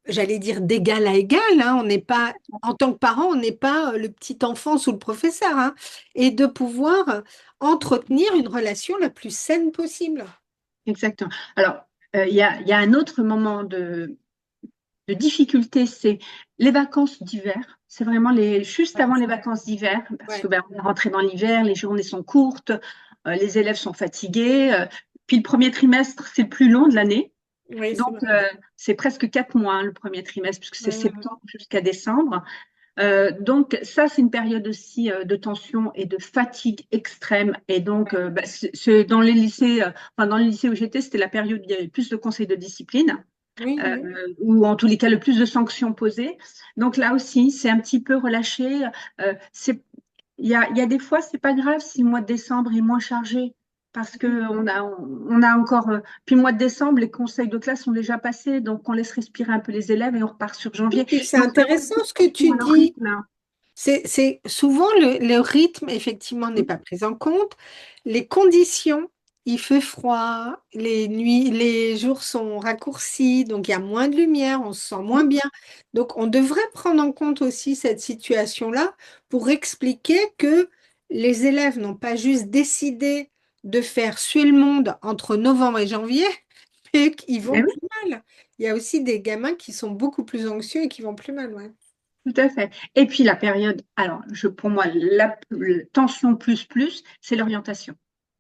j'allais dire d'égal à égal, hein, on n'est pas, en tant que parent, on n'est pas le petit enfant sous le professeur, hein, et de pouvoir entretenir une relation la plus saine possible. Exactement. Alors, il y a un autre moment de difficulté, c'est les vacances d'hiver. C'est vraiment juste Ouais, avant les vacances d'hiver, parce que ouais. ben, on est rentré dans l'hiver, les journées sont courtes, les élèves sont fatigués. Puis le premier trimestre, c'est le plus long de l'année. Oui, c'est Donc, vrai. c'est presque 4 mois, hein, le premier trimestre, puisque c'est Ouais, ouais, ouais. septembre jusqu'à décembre. Donc, ça, c'est une période aussi de tension et de fatigue extrême. Et donc, dans les lycées, enfin, dans le lycée où j'étais, c'était la période où il y avait plus de conseils de discipline. Oui, oui. ou en tous les cas le plus de sanctions posées. Donc là aussi, c'est un petit peu relâché. Il y a des fois, c'est pas grave si le mois de décembre est moins chargé. Parce que on a encore. Puis le mois de décembre, les conseils de classe sont déjà passés, donc on laisse respirer un peu les élèves et on repart sur Et janvier. puis c'est Donc vraiment, intéressant ce que attention tu à leur dis. rythme, hein. C'est souvent le rythme, effectivement, n'est pas pris en compte. Les conditions, il fait froid, les nuits, les jours sont raccourcis, donc il y a moins de lumière, on se sent moins bien. Donc on devrait prendre en compte aussi cette situation-là pour expliquer que les élèves n'ont pas juste décidé de faire suer le monde entre novembre et janvier, mais qu'ils vont Mais oui, plus mal. Il y a aussi des gamins qui sont beaucoup plus anxieux et qui vont plus mal, ouais. tout à fait. Et puis la période, alors pour moi, la tension plus, c'est l'orientation.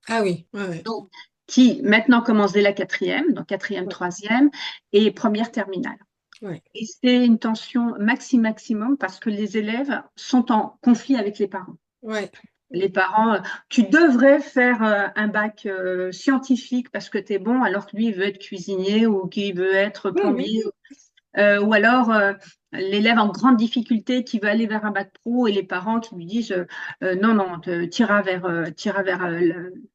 Ah oui, ouais, ouais. Donc, qui maintenant commence dès la quatrième, donc quatrième, Ouais, troisième et première terminale. ouais. Et c'est une tension maximum parce que les élèves sont en conflit avec les parents. Ouais. Les parents, tu devrais faire un bac scientifique parce que tu es bon, alors que lui, il veut être cuisinier ou qu'il veut être Oui, oui. plombier. Ou alors l'élève en grande difficulté qui veut aller vers un bac pro et les parents qui lui disent non, non, t'iras vers Le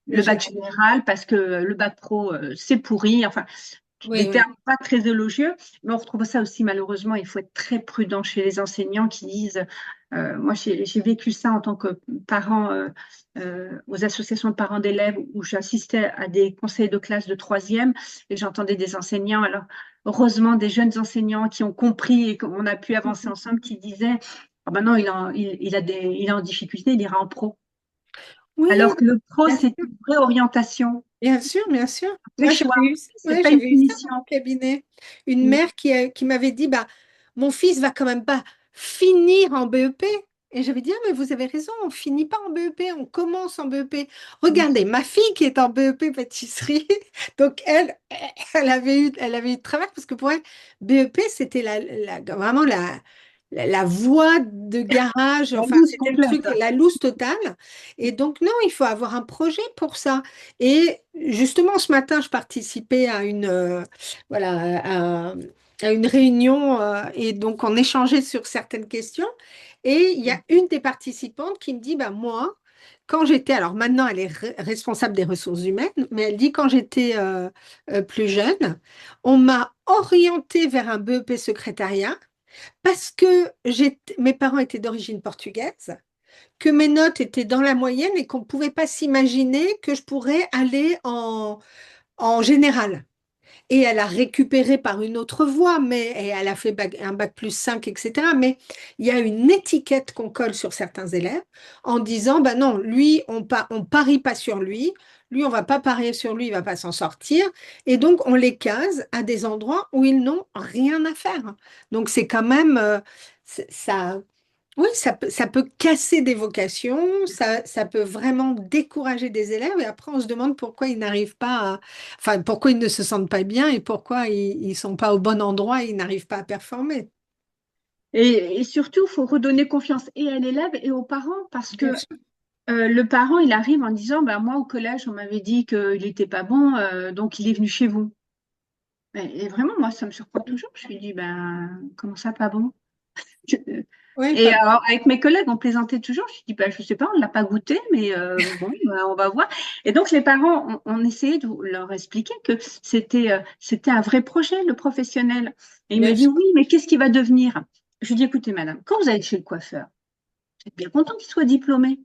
le bac génie. général parce que le bac pro, c'est pourri. Enfin, Oui, des oui. termes pas très élogieux, mais on retrouve ça aussi malheureusement. Il faut être très prudent chez les enseignants qui disent, moi j'ai vécu ça en tant que parent aux associations de parents d'élèves où j'assistais à des conseils de classe de troisième et j'entendais des enseignants, alors heureusement des jeunes enseignants qui ont compris et qu'on a pu avancer ensemble, qui disaient, ah ben non, il est en difficulté, il ira en pro. Oui, Alors que le pro, bien c'est sûr, une vraie orientation, bien sûr, bien sûr. c'est Moi, choix, c'est ouais, pas une j'avais eu ça dans punition. mon cabinet. Une mère qui m'avait dit, bah, mon fils va quand même pas finir en BEP. Et j'avais dit, ah, mais vous avez raison, on finit pas en BEP, on commence en BEP. Regardez, ma fille qui est en BEP pâtisserie, donc elle avait eu de travail parce que pour elle, BEP, c'était vraiment la voie de garage, La enfin, loose c'était le truc, complète. la loose totale. Et donc, non, il faut avoir un projet pour ça. Et justement, ce matin, je participais à voilà, à une réunion et donc on échangeait sur certaines questions. Et il y a une des participantes qui me dit, bah, moi, quand j'étais, alors maintenant elle est responsable des ressources humaines, mais elle dit, quand j'étais plus jeune, on m'a orientée vers un BEP secrétariat parce que mes parents étaient d'origine portugaise, que mes notes étaient dans la moyenne et qu'on ne pouvait pas s'imaginer que je pourrais aller en général. Et elle a récupéré par une autre voie, et elle a fait un bac plus 5, etc. Mais il y a une étiquette qu'on colle sur certains élèves en disant, ben non, lui, on parie pas sur lui, lui, on va pas parier sur lui, il va pas s'en sortir. Et donc, on les case à des endroits où ils n'ont rien à faire. Donc, c'est quand même, ça, oui, ça peut casser des vocations, ça peut vraiment décourager des élèves et après on se demande pourquoi ils n'arrivent pas enfin, pourquoi ils ne se sentent pas bien et pourquoi ils ne sont pas au bon endroit et ils n'arrivent pas à performer. Et surtout, il faut redonner confiance et à l'élève et aux parents parce que Bien sûr. le parent, il arrive en disant, bah, moi au collège, on m'avait dit qu'il n'était pas bon, donc il est venu chez vous. Et vraiment, moi, ça me surprend toujours. Je lui dis, ben, comment ça, pas bon? Oui, Et pas alors, avec mes collègues, on plaisantait toujours. Je dis, bah, je sais pas, on ne l'a pas goûté, mais bon, on va voir. Et donc, les parents, on essayait de leur expliquer que c'était un vrai projet, le professionnel. Et il me bien dit, sûr. oui, mais qu'est-ce qu'il va devenir? Je lui dis, écoutez, madame, quand vous allez chez le coiffeur, vous êtes bien content qu'il soit diplômé.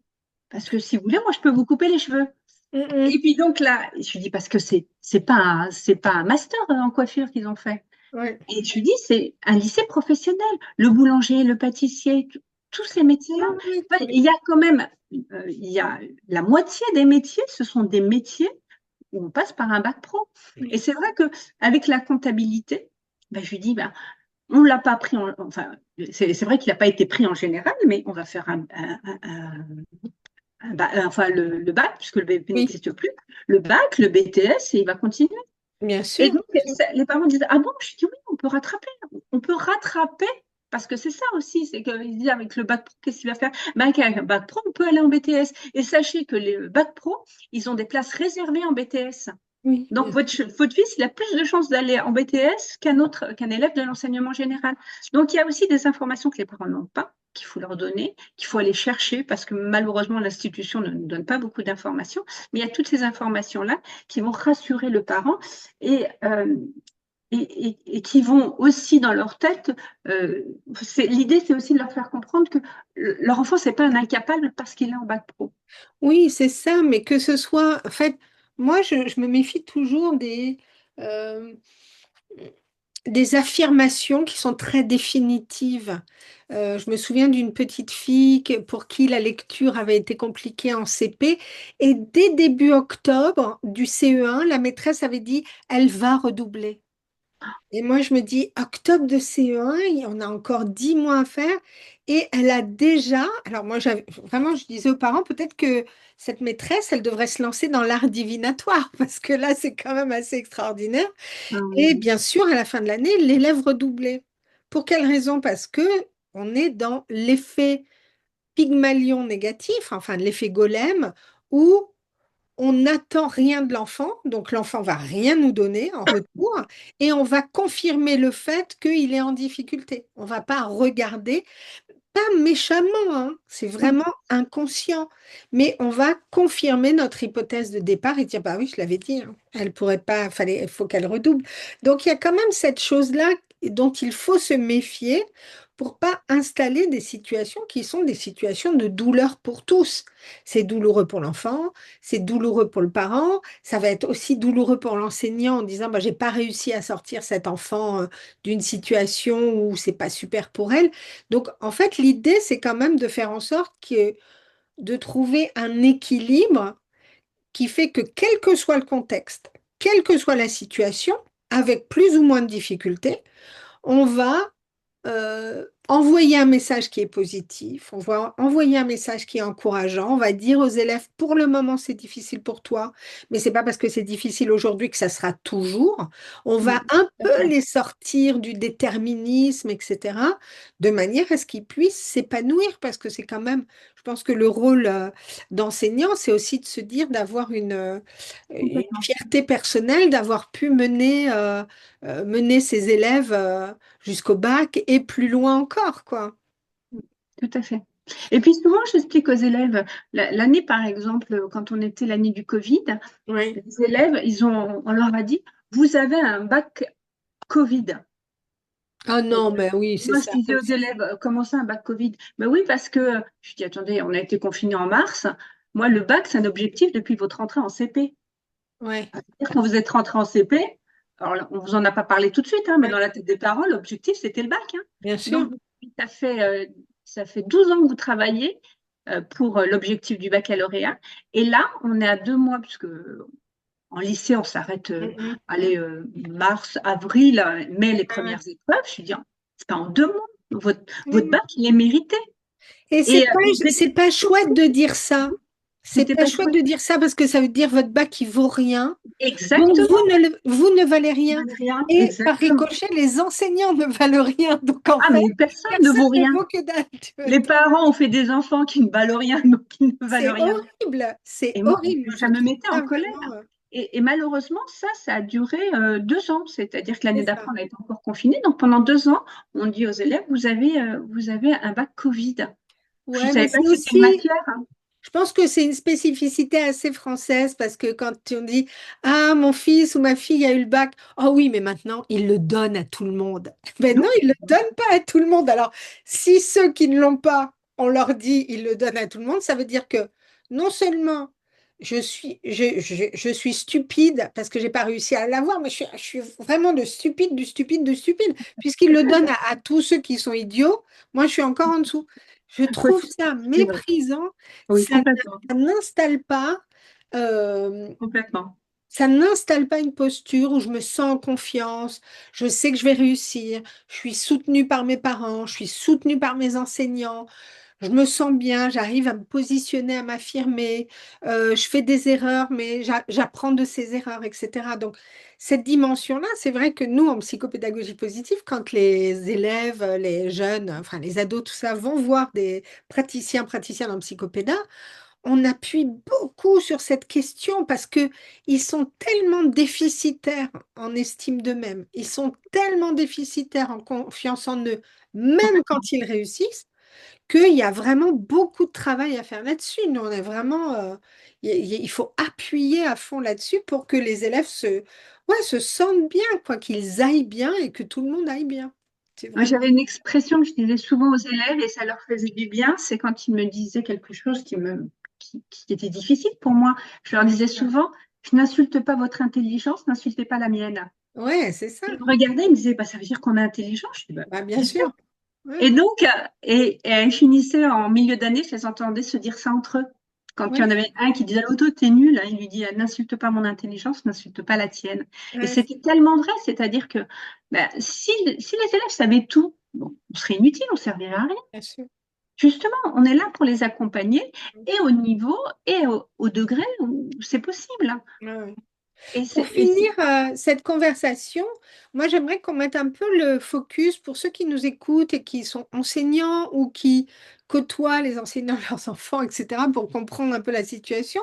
Parce que si vous voulez, moi, je peux vous couper les cheveux. Mm, Et puis donc là, je lui dis, parce que c'est pas un master en coiffure qu'ils ont fait. ouais. Et je lui dis, c'est un lycée professionnel. Le boulanger, le pâtissier, tous ces métiers-là. Oui, oui, Enfin, il y a quand même, il y a la moitié des métiers, ce sont des métiers où on passe par un bac pro. Et c'est vrai qu'avec la comptabilité, ben, je lui dis, ben, on ne l'a pas pris, enfin, c'est vrai qu'il n'a pas été pris en général, mais on va faire enfin, le bac, puisque le BEP oui, n'existe plus, le bac, le BTS, et il va continuer. bien Et sûr. donc, les parents disent, ah bon, je dis oui, on peut rattraper, parce que c'est ça aussi, c'est qu'ils disent avec le bac pro, qu'est-ce qu'il va faire? Ben, avec un bac pro, on peut aller en BTS. Et sachez que les bac pro, ils ont des places réservées en BTS. Oui, Donc, votre fils, il a plus de chances d'aller en BTS qu'un élève de l'enseignement général. Donc, il y a aussi des informations que les parents n'ont pas, qu'il faut leur donner, qu'il faut aller chercher, parce que malheureusement, l'institution ne nous donne pas beaucoup d'informations. Mais il y a toutes ces informations-là qui vont rassurer le parent et, euh, et qui vont aussi dans leur tête. L'idée, c'est aussi de leur faire comprendre que leur enfant, c'est pas un incapable parce qu'il est en bac pro. oui, c'est ça, mais que ce soit, en fait, moi, je me méfie toujours euh, des affirmations qui sont très définitives. Je me souviens d'une petite fille pour qui la lecture avait été compliquée en CP, et dès début octobre du CE1, la maîtresse avait dit, elle va redoubler. Et moi, je me dis, octobre de CE1, on a encore 10 mois à faire. Et elle a déjà, alors moi, vraiment, je disais aux parents, peut-être que cette maîtresse, elle devrait se lancer dans l'art divinatoire, parce que là, c'est quand même assez extraordinaire. Et bien sûr, à la fin de l'année, l'élève redoublait. Pour quelle raison? Parce que on est dans l'effet Pygmalion négatif, enfin l'effet golem, où on n'attend rien de l'enfant, donc l'enfant va rien nous donner en retour, et on va confirmer le fait qu'il est en difficulté. On va pas regarder, pas méchamment, hein, c'est vraiment inconscient, mais on va confirmer notre hypothèse de départ et dire, bah oui, je l'avais dit, hein, elle pourrait pas, il faut qu'elle redouble. Donc il y a quand même cette chose-là dont il faut se méfier pour pas installer des situations qui sont des situations de douleur pour tous. C'est douloureux pour l'enfant, c'est douloureux pour le parent, ça va être aussi douloureux pour l'enseignant en disant, bah, j'ai pas réussi à sortir cet enfant d'une situation où c'est pas super pour elle. Donc, en fait, l'idée, c'est quand même de faire en sorte de trouver un équilibre qui fait que quel que soit le contexte, quelle que soit la situation, avec plus ou moins de difficultés, on va envoyer un message qui est positif, on va envoyer un message qui est encourageant, on va dire aux élèves, pour le moment c'est difficile pour toi, mais c'est pas parce que c'est difficile aujourd'hui que ça sera toujours. On Mm, va un tout à peu fait. les sortir du déterminisme, etc., de manière à ce qu'ils puissent s'épanouir, parce que c'est quand même, je pense que le rôle d'enseignant, c'est aussi de se dire d'avoir une Complètement. fierté personnelle, d'avoir pu mener ses élèves jusqu'au bac et plus loin encore, quoi. Tout à fait. Et puis souvent, j'explique aux élèves, l'année par exemple, quand on était l'année du Covid, Oui. les élèves, on leur a dit, vous avez un bac Covid. Ah Et non, mais oui, c'est moi, je ça disais aux aussi. élèves, comment ça, un bac Covid? Ben oui, parce que, je dis, attendez, on a été confinés en mars. Moi, le bac, c'est un objectif depuis votre entrée en CP. Ouais, Quand vous êtes rentré en CP, alors là, on vous en a pas parlé tout de suite, hein, mais ouais, dans la tête des parents, l'objectif, c'était le bac, hein. bien sûr. Donc, ça fait 12 ans que vous travaillez pour l'objectif du baccalauréat. Et là, on est à 2 mois, puisque en lycée, on s'arrête, Mhm. allez, mars, avril, mai, les Ouais, ouais. premières épreuves. Je dis, c'est pas en 2 mois. Votre Mhm. bac, il est mérité. Et Et vous c'est étiez pas chouette de dire ça. C'est c'était pas pas chouette chouette. de dire ça parce que ça veut dire votre bac il vaut rien. Donc Exactement. vous ne valez rien. Rien, Et par exactement. ricochet, les enseignants ne valent rien. Donc en Ah, fait, mais personne ne personne vaut ne rien. vaut que dalle. Les parents ont fait des enfants qui ne valent rien, donc qui ne valent C'est rien. horrible. C'est Et moi, horrible. Moi, je ça me trouve mettait en ça colère. vraiment. Et malheureusement, ça a duré 2 ans. C'est-à-dire que l'année C'est ça. d'après, on a été encore confinés. Donc pendant 2 ans, on dit aux élèves, vous avez un bac Covid. Je ne Ouais, mais savais pas c'est que c'était une aussi. matière, hein. Je pense que c'est une spécificité assez française parce que quand on dit Ah, mon fils ou ma fille a eu le bac, oh oui, mais maintenant il le donne à tout le monde. Mais Non, non, il ne le donne pas à tout le monde. Alors, si ceux qui ne l'ont pas, on leur dit il le donne à tout le monde, ça veut dire que non seulement je suis stupide parce que j'ai pas réussi à l'avoir, mais je suis vraiment de stupide, du stupide, du stupide, puisqu'il le donne à tous ceux qui sont idiots. Moi, je suis encore en dessous. Je oui, trouve ça c'est vrai. méprisant. Oui, Ça complètement. ça n'installe pas, euh, Complètement. ça n'installe pas une posture où je me sens en confiance, je sais que je vais réussir, je suis soutenue par mes parents, je suis soutenue par mes enseignants, je me sens bien, j'arrive à me positionner, à m'affirmer, je fais des erreurs, mais j'apprends de ces erreurs, etc. Donc, cette dimension-là, c'est vrai que nous, en psychopédagogie positive, quand les élèves, les jeunes, enfin les ados, tout ça, vont voir des praticiens, praticiennes en psychopéda, on appuie beaucoup sur cette question parce que ils sont tellement déficitaires en estime d'eux-mêmes, ils sont tellement déficitaires en confiance en eux, même quand ils réussissent, qu'il y a vraiment beaucoup de travail à faire là-dessus. Nous, on est vraiment, il faut appuyer à fond là-dessus pour que les élèves se sentent bien, quoi, qu'ils aillent bien et que tout le monde aille bien. C'est Moi, vraiment. j'avais une expression que je disais souvent aux élèves et ça leur faisait du bien, c'est quand ils me disaient quelque chose qui était difficile pour moi. Je leur disais souvent, je n'insulte pas votre intelligence, n'insultez pas la mienne. Ouais, c'est ça. Ils me regardaient, ils me disaient, bah, ça veut dire qu'on est intelligent. Je dis, bah, Bah, bien bien sûr. sûr. Ouais, Et donc, et elles finissaient en milieu d'année, je les entendais se dire ça entre eux. Quand il y ouais, en avait un qui disait à l'autre, t'es nul, hein, il lui dit, n'insulte pas mon intelligence, n'insulte pas la tienne. Et ouais, c'était tellement vrai, c'est-à-dire que ben, si les élèves savaient tout, bon, on serait inutile, on ne servirait à rien. bien sûr. Justement, on est là pour les accompagner et au niveau et au degré où c'est possible. Ouais, ouais. Et Pour et finir cette conversation, moi j'aimerais qu'on mette un peu le focus pour ceux qui nous écoutent et qui sont enseignants ou qui côtoient les enseignants, leurs enfants, etc., pour comprendre un peu la situation,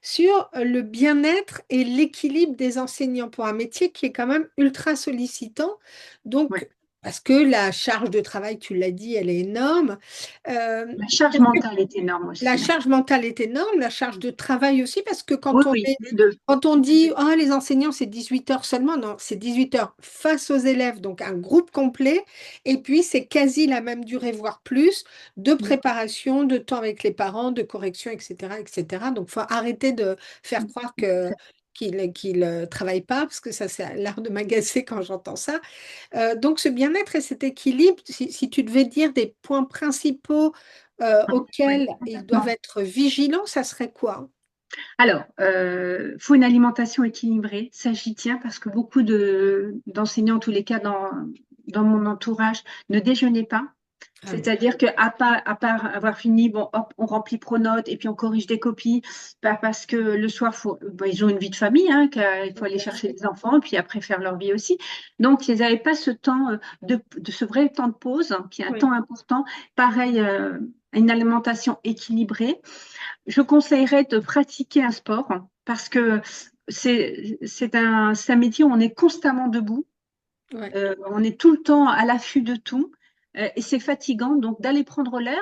sur le bien-être et l'équilibre des enseignants pour un métier qui est quand même ultra sollicitant. ouais, Donc, parce que la charge de travail, tu l'as dit, elle est énorme. Euh, la charge mentale est énorme la aussi, hein. charge mentale est énorme, la charge de travail aussi, parce que Oui, oui, les deux. quand on dit ah, les enseignants, c'est 18 heures seulement, non, c'est 18 heures face aux élèves, donc un groupe complet, et puis c'est quasi la même durée, voire plus, de préparation, de temps avec les parents, de correction, etc., etc. Donc, il faut arrêter de faire croire qu'ils ne travaillent pas, parce que ça, c'est l'art de m'agacer quand j'entends ça. Donc, ce bien-être et cet équilibre, si tu devais dire des points principaux Oui, auxquels ils doivent complètement. être vigilants, ça serait quoi? Alors, faut une alimentation équilibrée, ça j'y tiens parce que beaucoup d'enseignants, en tous les cas dans mon entourage, ne déjeunaient pas. Ah oui. C'est-à-dire à part avoir fini, bon, hop, on remplit Pronote et puis on corrige des copies, pas parce que le soir, ils ont une vie de famille, hein, qu'il faut aller Bien chercher sûr. les enfants et puis après faire leur vie aussi. Donc, ils n'avaient pas ce temps de ce vrai temps de pause, hein, qui est un Oui, temps important. Pareil, une alimentation équilibrée. Je conseillerais de pratiquer un sport parce que c'est un métier où on est constamment debout. ouais. On est tout le temps à l'affût de tout et c'est fatigant. Donc, d'aller prendre l'air,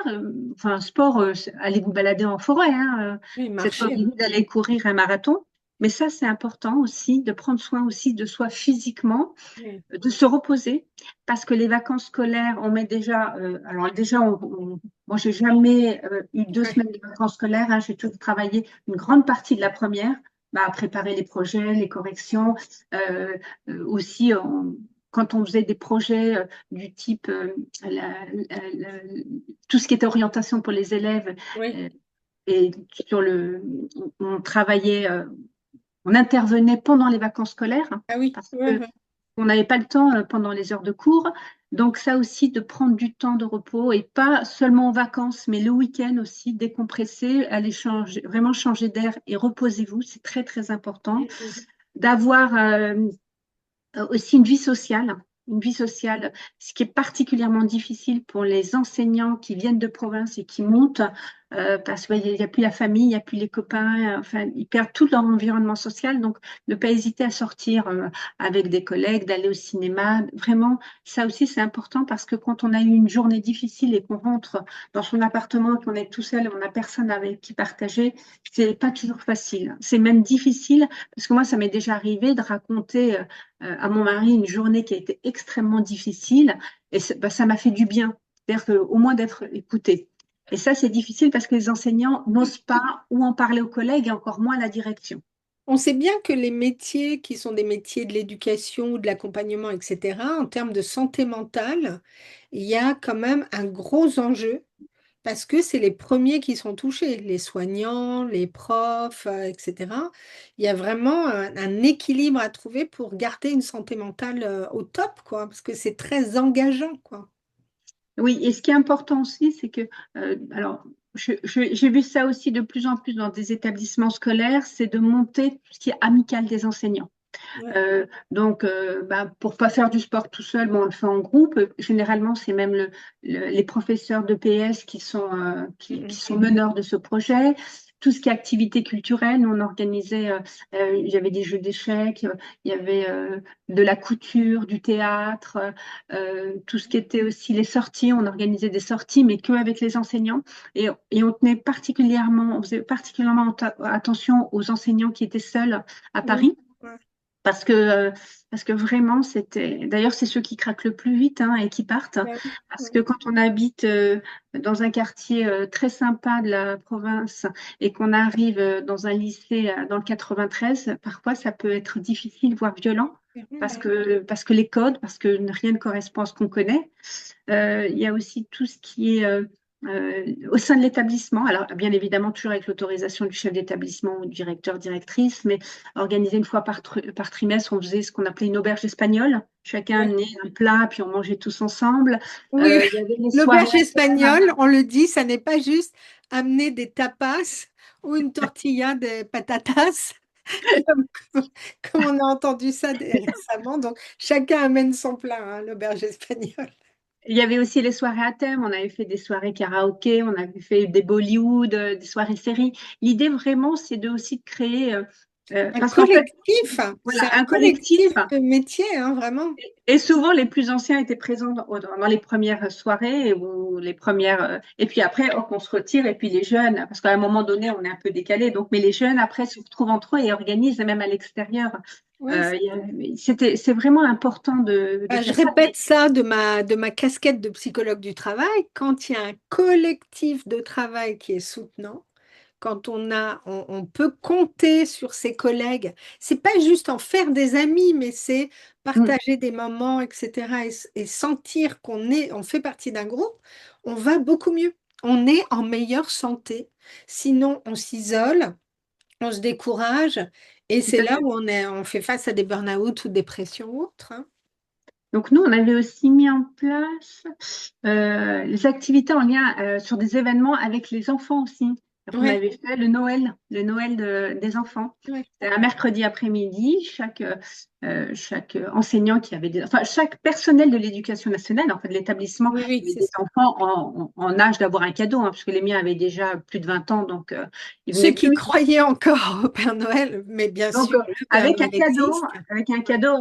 enfin, un sport, allez vous balader en forêt, hein, Oui, vous n'êtes pas marcher. obligé d'aller courir un marathon. Mais ça, c'est important aussi de prendre soin aussi de soi physiquement, Oui, de se reposer, parce que les vacances scolaires, on met déjà, alors déjà, moi, j'ai jamais eu 2 semaines de vacances scolaires, hein, j'ai toujours travaillé une grande partie de la première, bah, à préparer les projets, les corrections, euh, aussi quand on faisait des projets du type tout ce qui était orientation pour les élèves oui. euh, et on travaillait, on intervenait pendant les vacances scolaires hein, Ah oui, parce ouais, que ouais. on n'avait pas le temps pendant les heures de cours. Donc ça aussi, de prendre du temps de repos et pas seulement en vacances, mais le week-end aussi, décompresser, aller changer, vraiment changer d'air et reposez-vous, c'est très très important. Mhm. D'avoir aussi une vie sociale, ce qui est particulièrement difficile pour les enseignants qui viennent de province et qui montent, parce qu'il n'y a plus la famille, il n'y a plus les copains, enfin, ils perdent tout leur environnement social. Donc, ne pas hésiter à sortir avec des collègues, d'aller au cinéma. Vraiment, ça aussi, c'est important parce que quand on a eu une journée difficile et qu'on rentre dans son appartement, qu'on est tout seul, on n'a personne avec qui partager, c'est pas toujours facile. C'est même difficile parce que moi, ça m'est déjà arrivé de raconter à mon mari une journée qui a été extrêmement difficile et bah, ça m'a fait du bien. C'est-à-dire qu'au moins d'être écouté. Et ça, c'est difficile parce que les enseignants n'osent pas ou en parler aux collègues et encore moins à la direction. On sait bien que les métiers qui sont des métiers de l'éducation ou de l'accompagnement, etc., en termes de santé mentale, il y a quand même un gros enjeu parce que c'est les premiers qui sont touchés, les soignants, les profs, etc. Il y a vraiment un équilibre à trouver pour garder une santé mentale au top, quoi, parce que c'est très engageant, quoi. Oui, et ce qui est important aussi, c'est que, alors, j'ai vu ça aussi de plus en plus dans des établissements scolaires, c'est de monter tout ce qui est amical des enseignants. Ouais. Donc, bah, pour pas faire du sport tout seul, bon, on le fait en groupe. Généralement, c'est même les professeurs de PS qui sont Mhm. meneurs de ce projet. tout ce qui est activité culturelle, nous, on organisait, il y avait des jeux d'échecs, il y avait de la couture, du théâtre, tout ce qui était aussi les sorties. On organisait des sorties, mais que avec les enseignants. Et on tenait particulièrement, on faisait particulièrement attention aux enseignants qui étaient seuls à Oui. Paris. Ouais. Parce que, euh, parce que vraiment, c'était. D'ailleurs, c'est ceux qui craquent le plus vite, hein, et qui partent. Ouais. Parce que Ouais. quand on habite dans un quartier très sympa de la province et qu'on arrive dans un lycée dans le 93, parfois ça peut être difficile, voire violent, Ouais. parce que les codes, parce que rien ne correspond à ce qu'on connaît. Il y a aussi tout ce qui est au sein de l'établissement. Alors, bien évidemment, toujours avec l'autorisation du chef d'établissement ou du directeur, directrice, mais organisé une fois par trimestre, on faisait ce qu'on appelait une auberge espagnole. Chacun Ouais. amenait un plat, puis on mangeait tous ensemble. Oui, Il y avait les soirées l'auberge à thème. espagnole, on le dit, ça n'est pas juste amener des tapas ou une tortilla de patatas, comme, comme on a entendu ça récemment. Donc, chacun amène son plat, hein, l'auberge espagnole. Il y avait aussi les soirées à thème. On avait fait des soirées karaoké, on avait fait des Bollywood, des soirées séries. L'idée vraiment, c'est de aussi de créer, Un parce qu'en fait, collectif, hein, voilà, c'est un un collectif. collectif de métier, hein, vraiment. Et souvent, les plus anciens étaient présents dans les premières soirées ou les premières. Et puis après, hop, on se retire. Et puis les jeunes, parce qu'à un moment donné, on est un peu décalé. Donc, mais les jeunes, après, se retrouvent entre eux et organisent même à l'extérieur. Oui, C'est vraiment important de bah, je faire ça. répète ça de ma casquette de psychologue du travail. Quand il y a un collectif de travail qui est soutenant, quand on peut compter sur ses collègues, c'est pas juste en faire des amis, mais c'est Mm. partager des moments, etc. Et sentir on fait partie d'un groupe, on va beaucoup mieux. On est en meilleure santé. Sinon, on s'isole, on se décourage, et Tout c'est à là fait. où on fait face à des burn-out ou dépressions ou autres, hein. Donc nous, on avait aussi mis en place les activités en lien sur des événements avec les enfants aussi. Donc, on Ouais, avait fait le Noël des enfants. ouais. C'était un mercredi après-midi. Chaque enseignant qui avait enfin, chaque personnel de l'éducation nationale, en fait, de l'établissement, Oui, oui, avait c'est des ça. enfants en âge d'avoir un cadeau, hein, puisque les miens avaient déjà plus de 20 ans, donc ils Ceux venaient qui plus. croyaient encore au Père Noël, mais bien Donc, sûr, le Père Noël existe. avec un cadeau,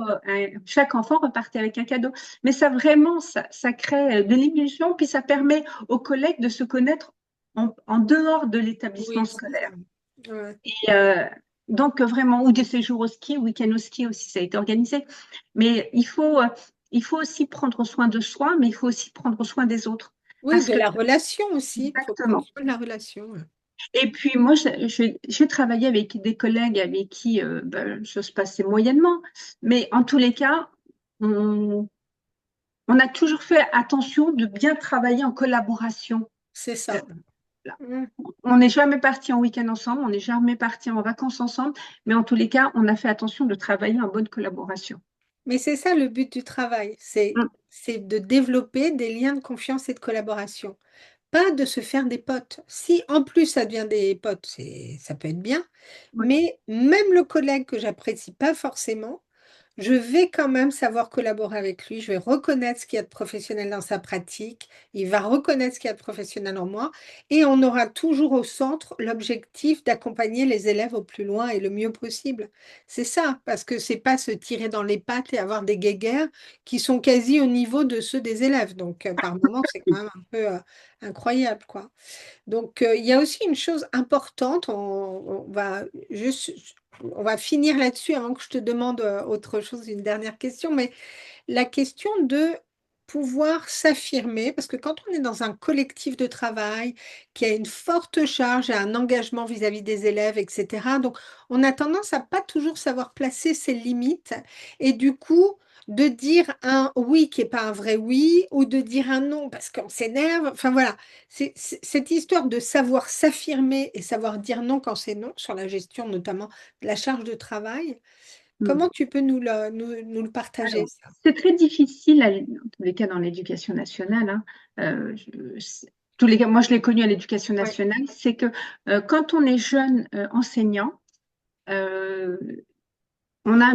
chaque enfant repartait avec un cadeau. Mais ça vraiment, ça crée de l'illusion, puis ça permet aux collègues de se connaître en dehors de l'établissement Oui, c'est ça. scolaire. Ouais. Et donc, vraiment, ou des séjours au ski, week-end au ski aussi, ça a été organisé. Mais il faut aussi prendre soin de soi, mais il faut aussi prendre soin des autres. Oui, Parce de que, la relation aussi. Il faut prendre exactement. soin de la relation. Ouais. Et puis moi, j'ai travaillé avec des collègues avec qui ça se passait moyennement, mais en tous les cas, on, on a toujours fait attention de bien travailler en collaboration. C'est Euh, ça. là. Mm. On n'est jamais parti en week-end ensemble, on n'est jamais parti en vacances ensemble, mais en tous les cas, on a fait attention de travailler en bonne collaboration. Mais c'est ça le but du travail, Mm. c'est de développer des liens de confiance et de collaboration. Pas de se faire des potes. Si en plus ça devient des potes, ça peut être bien. Oui. Mais même le collègue que j'apprécie pas forcément, je vais quand même savoir collaborer avec lui. Je vais reconnaître ce qu'il y a de professionnel dans sa pratique. Il va reconnaître ce qu'il y a de professionnel en moi. Et on aura toujours au centre l'objectif d'accompagner les élèves au plus loin et le mieux possible. C'est ça, parce que c'est pas se tirer dans les pattes et avoir des guéguerres qui sont quasi au niveau de ceux des élèves. Donc, par moment, c'est quand même un peu incroyable, quoi. Donc, il y a aussi une chose importante, juste, on va finir là-dessus avant que je te demande autre chose, une dernière question, mais la question de pouvoir s'affirmer, parce que quand on est dans un collectif de travail qui a une forte charge et un engagement vis-à-vis des élèves, etc., donc on a tendance à pas toujours savoir placer ses limites et du coup de dire un oui qui n'est pas un vrai oui ou de dire un non parce qu'on s'énerve. Enfin voilà, cette histoire de savoir s'affirmer et savoir dire non quand c'est non sur la gestion notamment de la charge de travail. Mm. Comment tu peux nous le partager, Alors, ça? c'est très difficile, en tous les cas dans l'éducation nationale, hein. Tous les cas, moi je l'ai connu à l'éducation Ouais. nationale, c'est que quand on est jeune enseignant, euh, on a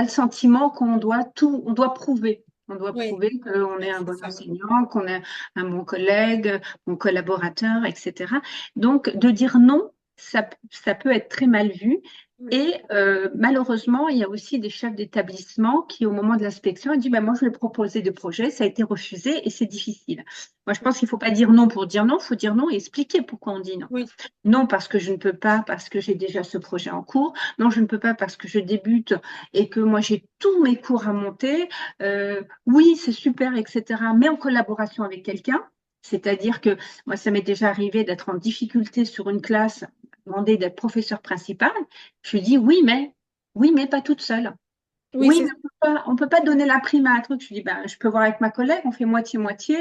le sentiment qu'on doit tout, on doit prouver. On doit Oui, prouver qu'on est oui, un c'est bon ça. enseignant, qu'on est un bon collègue, bon collaborateur, etc. Donc, de dire non, ça peut être très mal vu. Oui, Et malheureusement, il y a aussi des chefs d'établissement qui, au moment de l'inspection, ont dit, ben, moi, je vais proposer des projets, ça a été refusé et c'est difficile. Moi, je pense qu'il ne faut pas dire non pour dire non, il faut dire non et expliquer pourquoi on dit non. oui, Non, parce que je ne peux pas, parce que j'ai déjà ce projet en cours. Non, je ne peux pas parce que je débute et que moi, j'ai tous mes cours à monter. Oui, c'est super, etc. Mais en collaboration avec quelqu'un. C'est-à-dire que moi, ça m'est déjà arrivé d'être en difficulté sur une classe, demander d'être professeur principal. Je lui dis oui, mais pas toute seule. oui, Oui, c'est mais on peut pas donner la prime à un truc. Je lui dis, ben, je peux voir avec ma collègue, on fait moitié-moitié,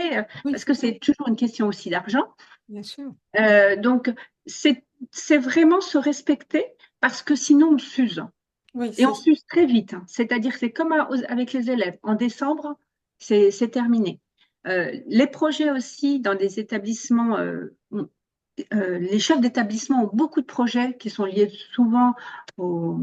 oui, parce c'est que ça, c'est toujours une question aussi d'argent. bien sûr. Donc, c'est, c'est vraiment se respecter, parce que sinon, on s'use. Oui, Et c'est on ça. s'use très vite. C'est-à-dire que c'est comme avec les élèves. En décembre, c'est terminé. Les projets aussi dans des établissements, les chefs d'établissement ont beaucoup de projets qui sont liés souvent au,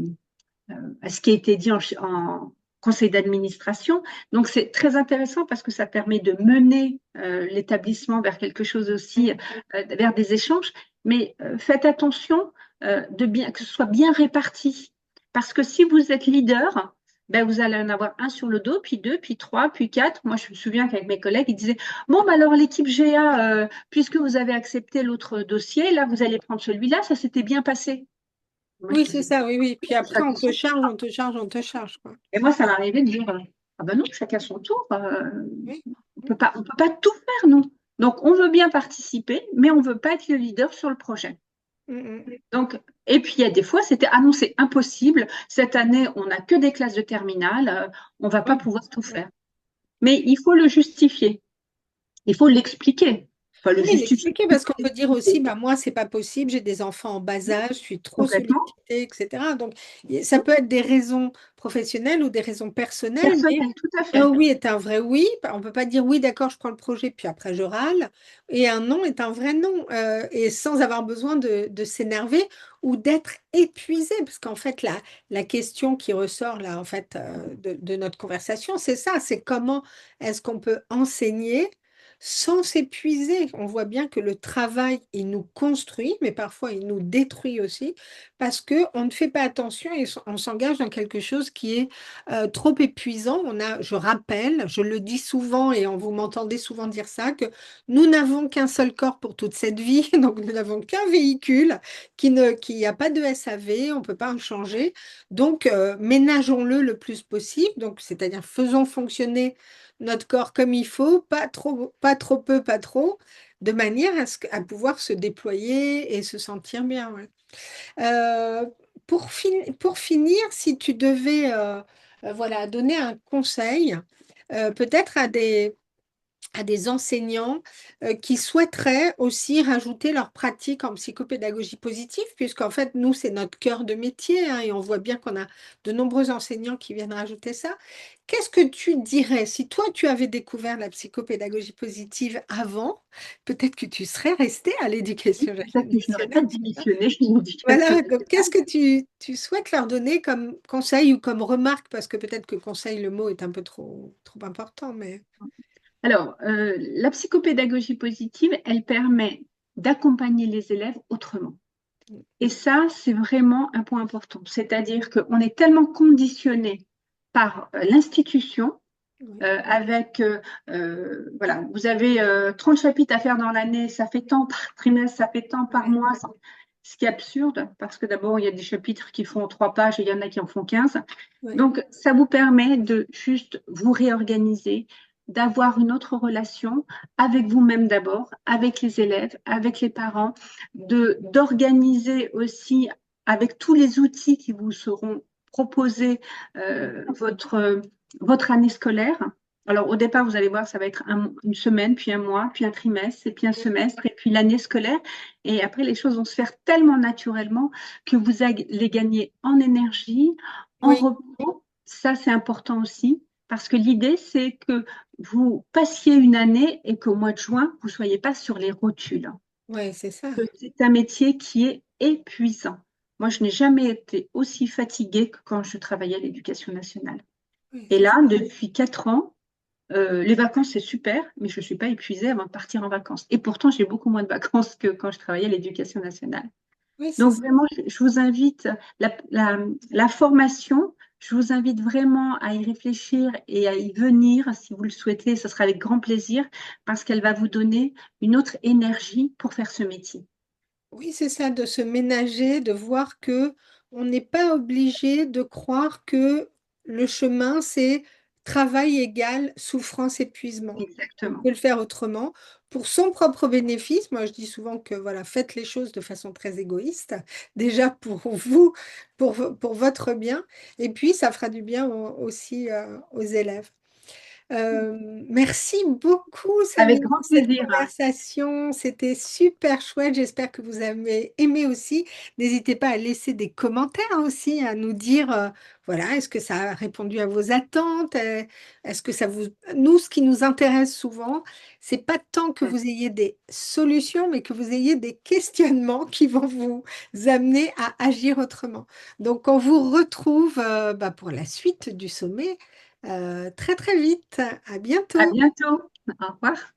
à ce qui a été dit en conseil d'administration. Donc, c'est très intéressant parce que ça permet de mener l'établissement vers quelque chose aussi, vers des échanges. Mais faites attention que ce soit bien réparti. Parce que si vous êtes leader, ben, vous allez en avoir un sur le dos, puis deux, puis trois, puis quatre. Moi, je me souviens qu'avec mes collègues, ils disaient, bon, ben alors l'équipe GA, puisque vous avez accepté l'autre dossier, là, vous allez prendre celui-là, ça s'était bien passé. Moi, je Oui, c'est disais, ça, oui, oui. Puis ça après, on te ne charge, on te charge, on te charge, quoi. et moi, ça m'arrivait de dire, ah ben non, chacun son tour. Oui. On peut pas tout faire, nous. Donc, on veut bien participer, mais on ne veut pas être le leader sur le projet. Mm, mm. Donc, et puis, il y a des fois, c'était, ah non, c'est impossible. Cette année, on n'a que des classes de terminale. On ne va pas Oui. pouvoir tout faire. Mais il faut le justifier. Il faut l'expliquer. Enfin, le Oui, justifier l'expliquer parce qu'on peut dire aussi, bah, moi, c'est pas possible, j'ai des enfants en bas âge, je suis trop complètement sollicitée, etc. Donc, ça peut être des raisons professionnelles ou des raisons personnelles, mais personnel, tout à un fait. oui est un vrai oui. On peut pas dire oui, d'accord, je prends le projet, puis après je râle. Et un non est un vrai non, et sans avoir besoin de s'énerver ou d'être épuisé. Parce qu'en fait, la question qui ressort là, en fait, de notre conversation, c'est ça, c'est comment est-ce qu'on peut enseigner sans s'épuiser. On voit bien que le travail, il nous construit, mais parfois il nous détruit aussi, parce qu'on ne fait pas attention et on s'engage dans quelque chose qui est trop épuisant. Je rappelle, je le dis souvent et vous m'entendez souvent dire ça, que nous n'avons qu'un seul corps pour toute cette vie, donc nous n'avons qu'un véhicule qui n'a pas de SAV, on ne peut pas en changer. Donc ménageons-le le plus possible, donc c'est-à-dire faisons fonctionner notre corps comme il faut, pas trop peu, pas trop, de manière à pouvoir se déployer et se sentir bien. Ouais. Euh, pour finir, si tu devais voilà, donner un conseil, peut-être à des enseignants qui souhaiteraient aussi rajouter leur pratique en psychopédagogie positive, puisqu'en fait, nous, c'est notre cœur de métier, hein, et on voit bien qu'on a de nombreux enseignants qui viennent rajouter ça. Qu'est-ce que tu dirais si toi, tu avais découvert la psychopédagogie positive avant, peut-être que tu serais resté à l'éducation Peut-être que je n'aurais pas nationale. démissionné de l'éducation Voilà, donc nationale. qu'est-ce que tu souhaites leur donner comme conseil ou comme remarque, parce que peut-être que conseil, le mot est un peu trop important, mais Alors, la psychopédagogie positive, elle permet d'accompagner les élèves autrement. Et ça, c'est vraiment un point important. C'est-à-dire qu'on est tellement conditionné par l'institution oui, voilà, vous avez 30 chapitres à faire dans l'année, ça fait tant par trimestre, ça fait tant par ouais, mois, ce qui est absurde, parce que d'abord, il y a des chapitres qui font 3 pages et il y en a qui en font 15. ouais. Donc, ça vous permet de juste vous réorganiser, d'avoir une autre relation avec vous-même d'abord, avec les élèves, avec les parents, d'organiser aussi avec tous les outils qui vous seront proposés votre année scolaire. Alors, au départ, vous allez voir, ça va être une semaine, puis un mois, puis un trimestre, et puis un semestre, et puis l'année scolaire. Et après, les choses vont se faire tellement naturellement que vous allez gagner en énergie, en Oui, repos. Ça, c'est important aussi, parce que l'idée, c'est que vous passiez une année et qu'au mois de juin, vous ne soyez pas sur les rotules. ouais, c'est ça. C'est un métier qui est épuisant. Moi, je n'ai jamais été aussi fatiguée que quand je travaillais à l'éducation nationale. Oui, Et c'est ça. là, depuis 4 ans, les vacances, c'est super, mais je ne suis pas épuisée avant de partir en vacances. Et pourtant, j'ai beaucoup moins de vacances que quand je travaillais à l'éducation nationale. Oui, c'est Donc ça. vraiment, je vous invite, la formation, je vous invite vraiment à y réfléchir et à y venir si vous le souhaitez. Ce sera avec grand plaisir parce qu'elle va vous donner une autre énergie pour faire ce métier. Oui, c'est ça, de se ménager, de voir que on n'est pas obligé de croire que le chemin, c'est travail égal souffrance, épuisement. On Exactement. peut le faire autrement pour son propre bénéfice. Moi, je dis souvent que voilà, faites les choses de façon très égoïste, déjà pour vous, pour votre bien, et puis ça fera du bien aussi aux élèves. Merci beaucoup, Avec Samia, grand pour cette plaisir. conversation. C'était super chouette. J'espère que vous avez aimé aussi. N'hésitez pas à laisser des commentaires aussi, à nous dire, voilà, est-ce que ça a répondu à vos attentes? Est-ce que ça vous... Nous, ce qui nous intéresse souvent, c'est pas tant que vous ayez des solutions, mais que vous ayez des questionnements qui vont vous amener à agir autrement. Donc, on vous retrouve pour la suite du sommet très très vite. À À bientôt. bientôt. Au revoir.